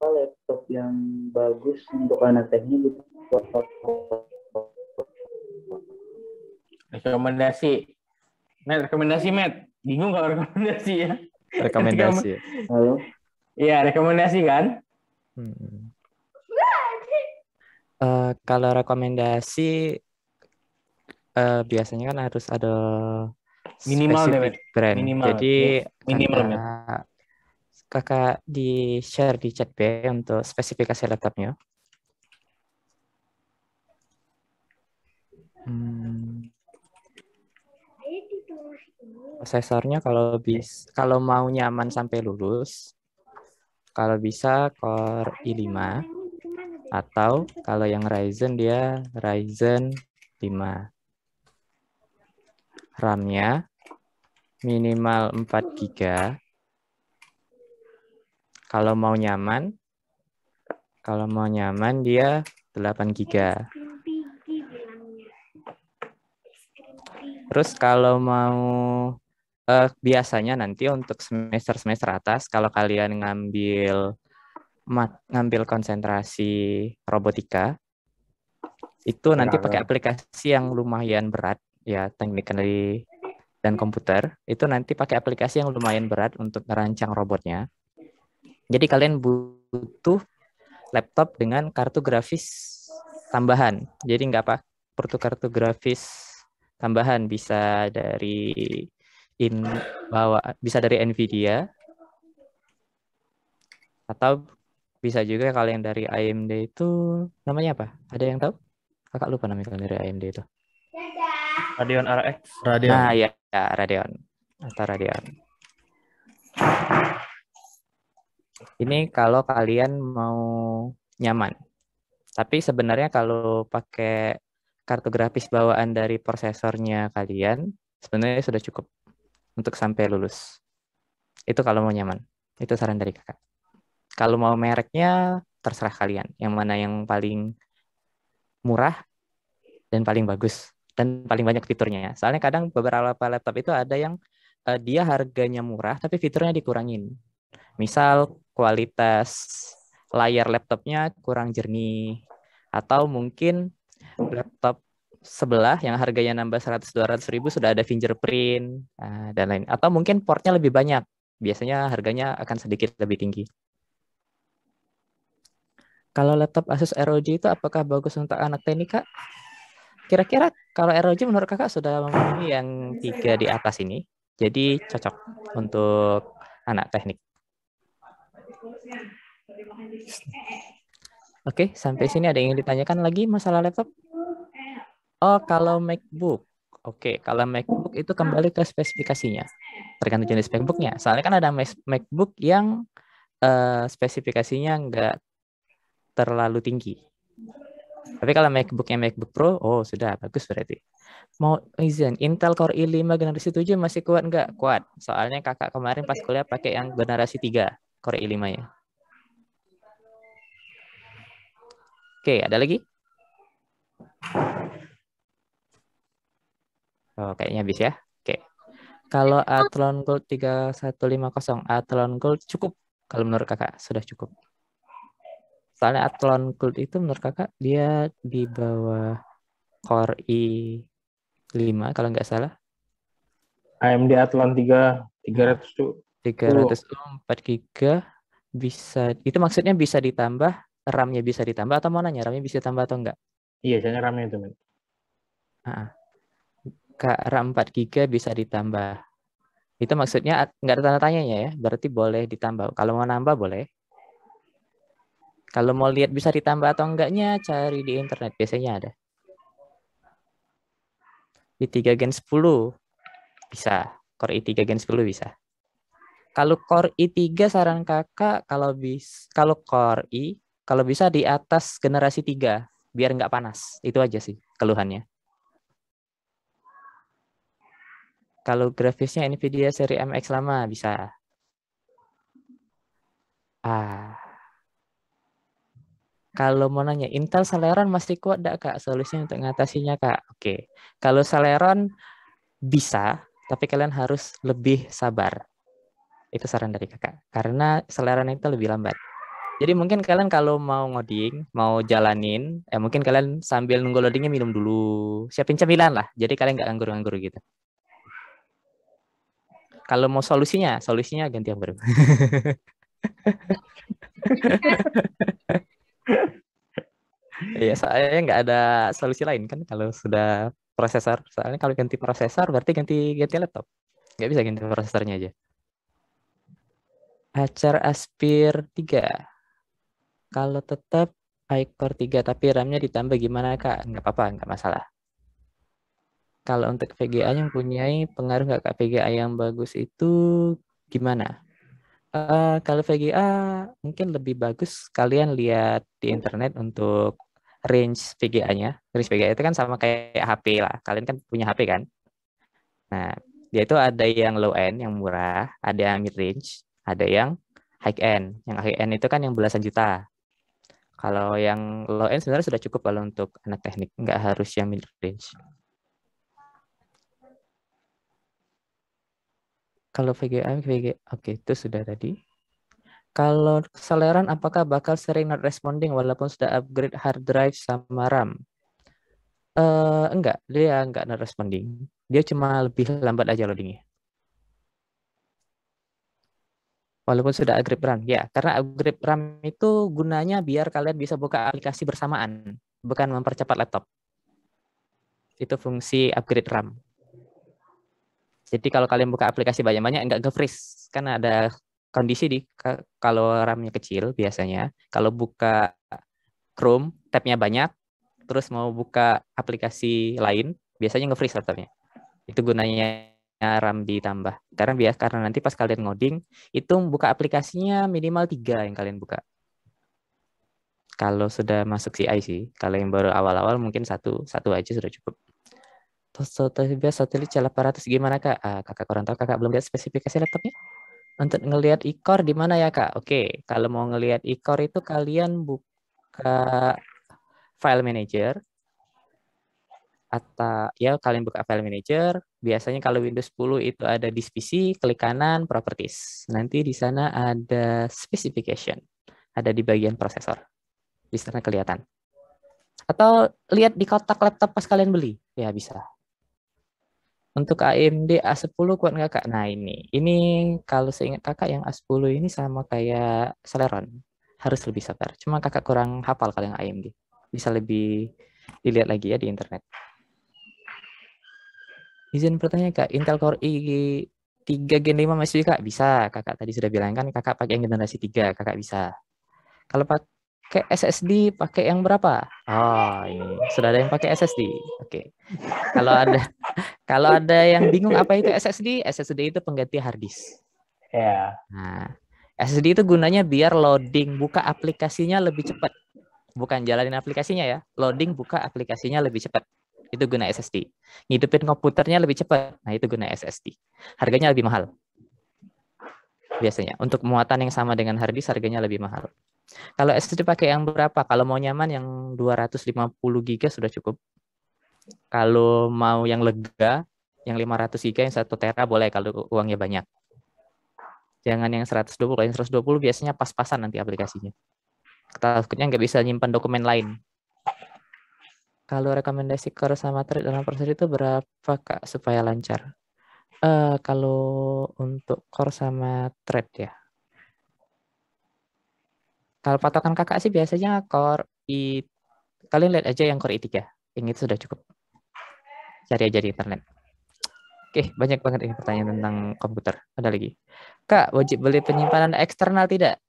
Speaker 16: laptop yang bagus untuk anak teknik itu
Speaker 5: Rekomendasi. Rekomendasi, Matt. Bingung kalau rekomendasi ya?
Speaker 8: Rekomendasi.
Speaker 16: Halo?
Speaker 5: Iya, rekomendasi kan?
Speaker 8: Kalau rekomendasi biasanya kan harus ada
Speaker 5: Minimal deh,
Speaker 8: spesifik
Speaker 5: Matt.
Speaker 8: brand.
Speaker 5: Minimal.
Speaker 8: Jadi
Speaker 5: Minimal, Matt.
Speaker 8: kakak di share di chat B untuk spesifikasi laptopnya. Prosesornya kalau mau nyaman sampai lulus, kalau bisa Core i5 atau kalau yang Ryzen dia Ryzen 5. RAM-nya minimal 4 GB. Kalau mau nyaman dia 8 GB. Terus kalau mau biasanya nanti untuk semester atas kalau kalian ngambil konsentrasi robotika itu nanti pakai aplikasi yang lumayan berat ya, teknik dan komputer itu nanti pakai aplikasi yang lumayan berat untuk merancang robotnya. Jadi kalian butuh laptop dengan kartu grafis tambahan. Jadi nggak apa perlu kartu grafis tambahan, bisa dari bisa dari Nvidia atau bisa juga kalau yang dari AMD itu namanya apa? Ada yang tahu? Kakak lupa namanya kalau dari AMD itu.
Speaker 2: Radeon RX.
Speaker 8: Nah, ya Radeon atau Radeon. Ini kalau kalian mau nyaman. Tapi sebenarnya kalau pakai kartu grafis bawaan dari prosesornya kalian, sebenarnya sudah cukup untuk sampai lulus. Itu kalau mau nyaman. Itu saran dari kakak. Kalau mau mereknya, terserah kalian. Yang mana yang paling murah dan paling bagus. Dan paling banyak fiturnya. Soalnya kadang beberapa laptop itu ada yang dia harganya murah, tapi fiturnya dikurangin. Misal kualitas layar laptopnya kurang jernih. Atau mungkin laptop sebelah yang harganya nambah 100-200 ribu sudah ada fingerprint dan lain. Atau mungkin portnya lebih banyak. Biasanya harganya akan sedikit lebih tinggi. Kalau laptop Asus ROG itu apakah bagus untuk anak teknik, Kak? Kira-kira kalau ROG menurut kakak sudah memenuhi yang 3 di atas ini. Jadi cocok untuk anak teknik. Oke, sampai sini ada yang ditanyakan lagi masalah laptop? Oh, kalau MacBook. Oke, kalau MacBook itu kembali ke spesifikasinya. Tergantung jenis MacBooknya. Soalnya kan ada MacBook yang spesifikasinya nggak terlalu tinggi. Tapi kalau MacBook Pro, oh sudah bagus berarti. Mau izin, Intel Core i5 generasi 7 masih kuat nggak? Kuat. Soalnya kakak kemarin pas kuliah pakai yang generasi 3 Core i5 ya. Oke, ada lagi? Oh, kayaknya habis ya. Oke. Kalau Athlon Gold 3150, Athlon Gold cukup. Kalau menurut kakak sudah cukup. Soalnya Athlon Gold itu menurut kakak dia di bawah Core i5 kalau nggak salah.
Speaker 5: AMD Athlon 300 tuh.
Speaker 8: 304 GB bisa. Itu maksudnya bisa ditambah, RAM-nya bisa ditambah atau mau nanya RAM-nya bisa ditambah atau enggak?
Speaker 5: Iya, saya RAM-nya itu, Men.
Speaker 8: RAM 4 GB bisa ditambah. Itu maksudnya nggak ada tanda tanyanya ya, berarti boleh ditambah. Kalau mau nambah boleh. Kalau mau lihat bisa ditambah atau enggaknya, cari di internet. Biasanya ada. i3 Gen 10 bisa. Core i3 Gen 10 bisa. Kalau Core i3 saran kakak, kalau Core i, kalau bisa di atas generasi 3. Biar nggak panas. Itu aja sih keluhannya. Kalau grafisnya Nvidia seri MX lama bisa. Kalau mau nanya, Intel Celeron masih kuat enggak, Kak? Solusinya untuk ngatasinya, Kak? Oke. Kalau Celeron bisa, tapi kalian harus lebih sabar. Itu saran dari Kakak. Karena Celeron itu lebih lambat. Jadi mungkin kalian kalau mau ngoding, mau jalanin, mungkin kalian sambil nunggu loadingnya minum dulu. Siapin cemilan lah. Jadi kalian nggak nganggur-nganggur gitu. Kalau mau solusinya ganti yang baru. Iya, soalnya nggak ada solusi lain kan kalau sudah prosesor. Soalnya kalau ganti prosesor berarti ganti laptop. Nggak bisa ganti prosesornya aja. Acer Aspir 3. Kalau tetap iCore 3 tapi RAM-nya ditambah gimana, Kak? Nggak apa-apa, nggak masalah. Kalau untuk VGA yang punyai pengaruh nggak, Kak? VGA yang bagus itu gimana? Kalau VGA mungkin lebih bagus kalian lihat di internet untuk range VGA-nya. Range VGA itu kan sama kayak HP lah. Kalian kan punya HP kan? Nah, dia itu ada yang low end, yang murah, ada yang mid range, ada yang high end. Yang high end itu kan yang belasan juta. Kalau yang low end sebenarnya sudah cukup kalau untuk anak teknik, nggak harus yang mid range. Kalau VGA, oke, itu sudah tadi. Kalau Celeron apakah bakal sering not responding walaupun sudah upgrade hard drive sama RAM? Enggak, dia enggak not responding. Dia cuma lebih lambat aja loadingnya. Walaupun sudah upgrade RAM, ya, karena upgrade RAM itu gunanya biar kalian bisa buka aplikasi bersamaan, bukan mempercepat laptop. Itu fungsi upgrade RAM. Jadi kalau kalian buka aplikasi banyak-banyak, enggak nge-freeze, kan ada kondisi di kalau RAM-nya kecil biasanya, kalau buka Chrome, tab-nya banyak, terus mau buka aplikasi lain, biasanya nge-freeze laptopnya. Itu gunanya RAM ditambah. Karena nanti pas kalian ngoding, itu buka aplikasinya minimal 3 yang kalian buka. Kalau sudah masuk CI sih, kalau yang baru awal-awal mungkin satu aja sudah cukup. Satelit C800 gimana, Kak? Kakak kurang tahu, Kakak belum lihat spesifikasi laptopnya. Untuk ngelihat e-core di mana ya, Kak? Oke, kalau mau ngelihat e-core itu kalian buka file manager. Atau ya kalian buka file manager, biasanya kalau Windows 10 itu ada disk PC, klik kanan properties. Nanti di sana ada specification, ada di bagian prosesor. Di sana kelihatan. Atau lihat di kotak laptop pas kalian beli, ya bisa. Untuk AMD A10 kuat nggak, Kak? Nah ini kalau seingat Kakak yang A10 ini sama kayak Celeron, harus lebih sabar. Cuma Kakak kurang hafal kalau yang AMD. Bisa lebih dilihat lagi ya di internet. Izin pertanyaan, Kak, Intel Core i3 Gen 5 masih bisa, Kak? Bisa, Kakak tadi sudah bilang kan Kakak pakai yang generasi 3, Kakak bisa. Kalau pakai SSD, pakai yang berapa? Oh, ini sudah ada yang pakai SSD. Oke. Kalau ada yang bingung apa itu SSD, SSD itu pengganti hard disk.
Speaker 5: Ya.
Speaker 8: Nah, SSD itu gunanya biar loading buka aplikasinya lebih cepat. Bukan jalanin aplikasinya ya, loading buka aplikasinya lebih cepat. Itu guna SSD. Ngidupin komputernya lebih cepat. Nah, itu guna SSD. Harganya lebih mahal. Biasanya. Untuk muatan yang sama dengan hard disk, harganya lebih mahal. Kalau SSD pakai yang berapa? Kalau mau nyaman, yang 250 GB sudah cukup. Kalau mau yang lega, yang 500 GB, yang 1 tera boleh kalau uangnya banyak. Jangan yang 120. Kalau yang 120 biasanya pas-pasan nanti aplikasinya. Takutnya nggak bisa nyimpan dokumen lain. Kalau rekomendasi core sama thread dalam proses itu berapa, Kak, supaya lancar? Kalau untuk core sama thread ya. Kalau patokan Kakak sih biasanya core kalian lihat aja yang core i3. Yang itu sudah cukup. Cari aja di internet. Oke, banyak banget ini pertanyaan tentang komputer. Ada lagi. Kak, wajib beli penyimpanan eksternal tidak?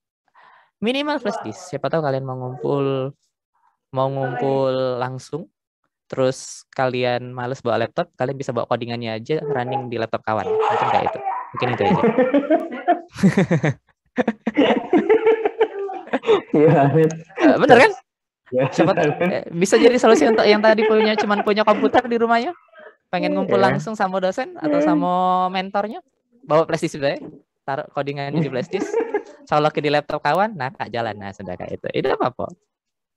Speaker 8: Minimal flash disk. Siapa tahu kalian mau ngumpul langsung, terus kalian males bawa laptop, kalian bisa bawa codingannya aja running di laptop kawan. Mungkin kayak itu. Mungkin itu aja.
Speaker 5: Iya,
Speaker 8: bener kan? Siapa bisa jadi solusi untuk yang tadi cuman punya komputer di rumahnya. pengen ngumpul langsung sama dosen atau sama mentornya, bawa flashdisk sudah ya, taruh codingannya di flashdisk, colokin di laptop kawan, nah kak jalan, nah sudah kayak itu apa-apa,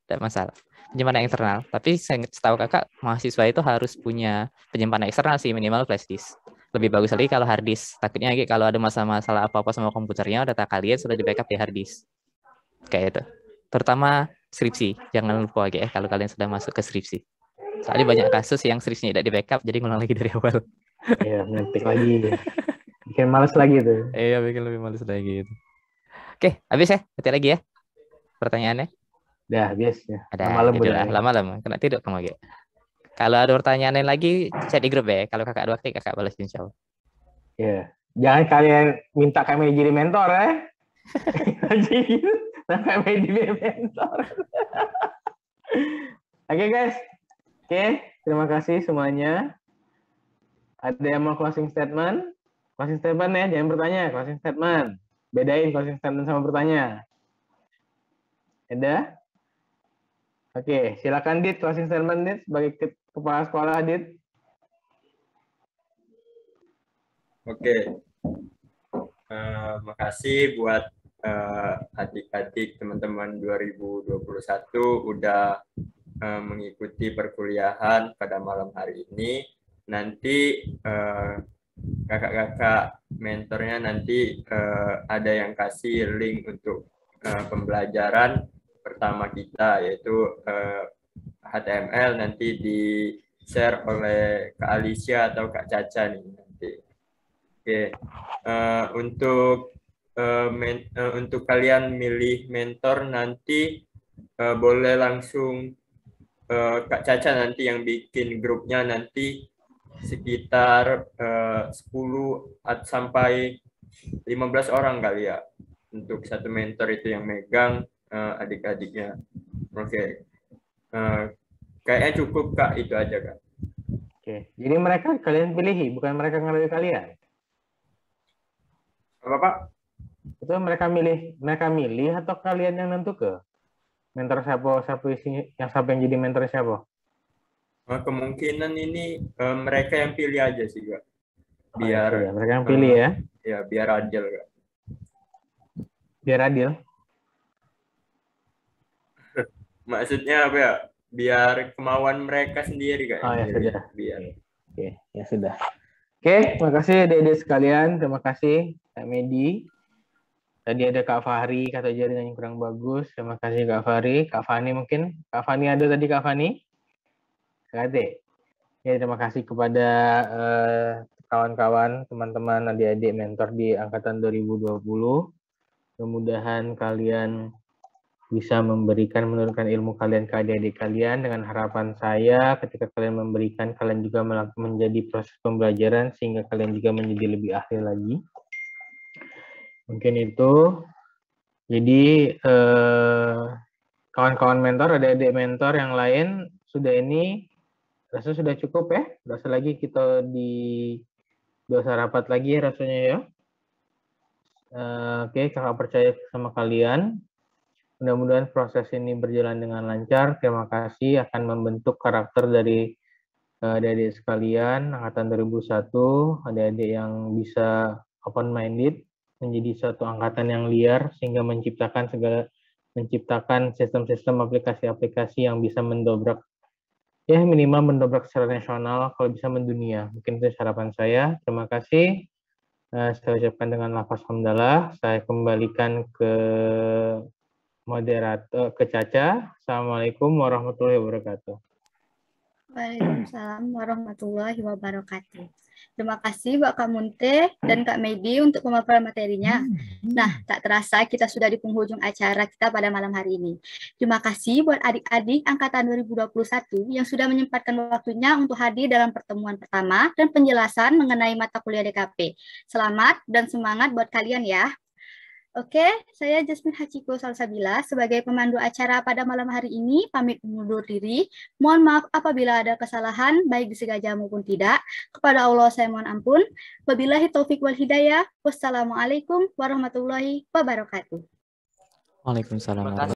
Speaker 8: tidak masalah. Penyimpanan eksternal, tapi setahu kakak mahasiswa itu harus punya penyimpanan eksternal sih, minimal flashdisk. Lebih bagus lagi kalau harddisk. Takutnya kalau ada masalah apa-apa sama komputernya, data kalian sudah di backup di harddisk. Kayak itu. Terutama skripsi, jangan lupa kalau kalian sudah masuk ke skripsi. Soalnya banyak kasus yang skripsinya tidak di backup, jadi ngulang lagi dari awal.
Speaker 5: Iya, ngetik lagi. Bikin males lagi tuh.
Speaker 8: Iya, bikin lebih males lagi gitu. Oke, habis ya? Nanti lagi ya pertanyaannya.
Speaker 5: Udah, habis ya.
Speaker 8: Ada, lama-lama. Kena tidur kamu lagi. Kalau ada pertanyaan lain lagi, chat di grup ya. Kalau kakak ada waktu, kakak balas insya Allah.
Speaker 5: Iya. Jangan kalian minta kami jadi mentor ya. Kami jadi mentor. Oke guys. Oke, terima kasih semuanya. Ada yang mau closing statement? Closing statement ya, jangan bertanya. Closing statement. Bedain closing statement sama bertanya. Ada? Oke, silakan Dit, closing statement Dit sebagai kepala sekolah Dit.
Speaker 4: Oke, makasih buat adik-adik teman-teman 2021 udah mengikuti perkuliahan pada malam hari ini. Nanti kakak-kakak mentornya nanti ada yang kasih link untuk pembelajaran pertama kita, yaitu HTML, nanti di-share oleh Kak Alicia atau Kak Caca nih nanti. Oke, untuk kalian milih mentor nanti boleh langsung Kak Caca nanti yang bikin grupnya, nanti sekitar 10 sampai 15 orang kali ya untuk satu mentor itu yang megang adik-adiknya. Oke. Kayaknya cukup Kak, itu aja Kak.
Speaker 5: Oke, jadi mereka kalian pilih, bukan mereka ngambil kalian.
Speaker 4: Apa Pak?
Speaker 5: Itu mereka milih atau kalian yang nentu ke? Mentor siapa yang jadi mentor siapa?
Speaker 4: Kemungkinan ini mereka yang pilih aja sih Kak. Biar
Speaker 5: ya, mereka yang pilih ya.
Speaker 4: Ya, biar adil Kak.
Speaker 5: Biar adil.
Speaker 4: Maksudnya apa ya? Biar kemauan mereka sendiri Kak.
Speaker 5: Oh ya sudah.
Speaker 4: Biar.
Speaker 5: Oke, ya sudah. Oke, terima kasih adik-adik sekalian. Terima kasih Kak Medi. Tadi ada Kak Fahri, kata jaringannya kurang bagus. Terima kasih Kak Fahri. Kak Fani mungkin. Kak Fani ada tadi Kak Fani? Kak ya, terima kasih kepada kawan-kawan, teman-teman, adik-adik mentor di angkatan 2020. Mudah-mudahan kalian bisa menurunkan ilmu kalian ke adik-adik kalian. Dengan harapan saya, ketika kalian memberikan, kalian juga menjadi proses pembelajaran sehingga kalian juga menjadi lebih ahli lagi. Mungkin itu. Jadi kawan-kawan mentor, adik-adik mentor yang lain sudah ini rasanya sudah cukup ya. Tidak usah lagi kita tidak usah rapat lagi rasanya ya. Oke, kakak percaya sama kalian. Mudah-mudahan proses ini berjalan dengan lancar. Terima kasih akan membentuk karakter dari adik-adik sekalian angkatan 2001, adik-adik yang bisa open-minded, menjadi suatu angkatan yang liar sehingga menciptakan sistem-sistem aplikasi-aplikasi yang bisa mendobrak, ya minimal mendobrak secara nasional, kalau bisa mendunia. Mungkin itu harapan saya. Terima kasih. Saya ucapkan dengan lafaz hamdalah. Saya kembalikan ke moderator, ke Caca. Assalamualaikum warahmatullahi wabarakatuh.
Speaker 1: Waalaikumsalam warahmatullahi wabarakatuh. Terima kasih Mbak Kak Munte dan Kak Medi untuk pemaparan materinya. Nah, tak terasa kita sudah di penghujung acara kita pada malam hari ini. Terima kasih buat adik-adik angkatan 2021 yang sudah menyempatkan waktunya untuk hadir dalam pertemuan pertama dan penjelasan mengenai mata kuliah DKP. Selamat dan semangat buat kalian ya. Oke, saya Jasmine Hachiko Salsabila sebagai pemandu acara pada malam hari ini pamit undur diri. Mohon maaf apabila ada kesalahan baik disengaja maupun tidak. Kepada Allah saya mohon ampun. Wabillahi taufik wal hidayah. Wassalamualaikum warahmatullahi wabarakatuh.
Speaker 8: Waalaikumsalam.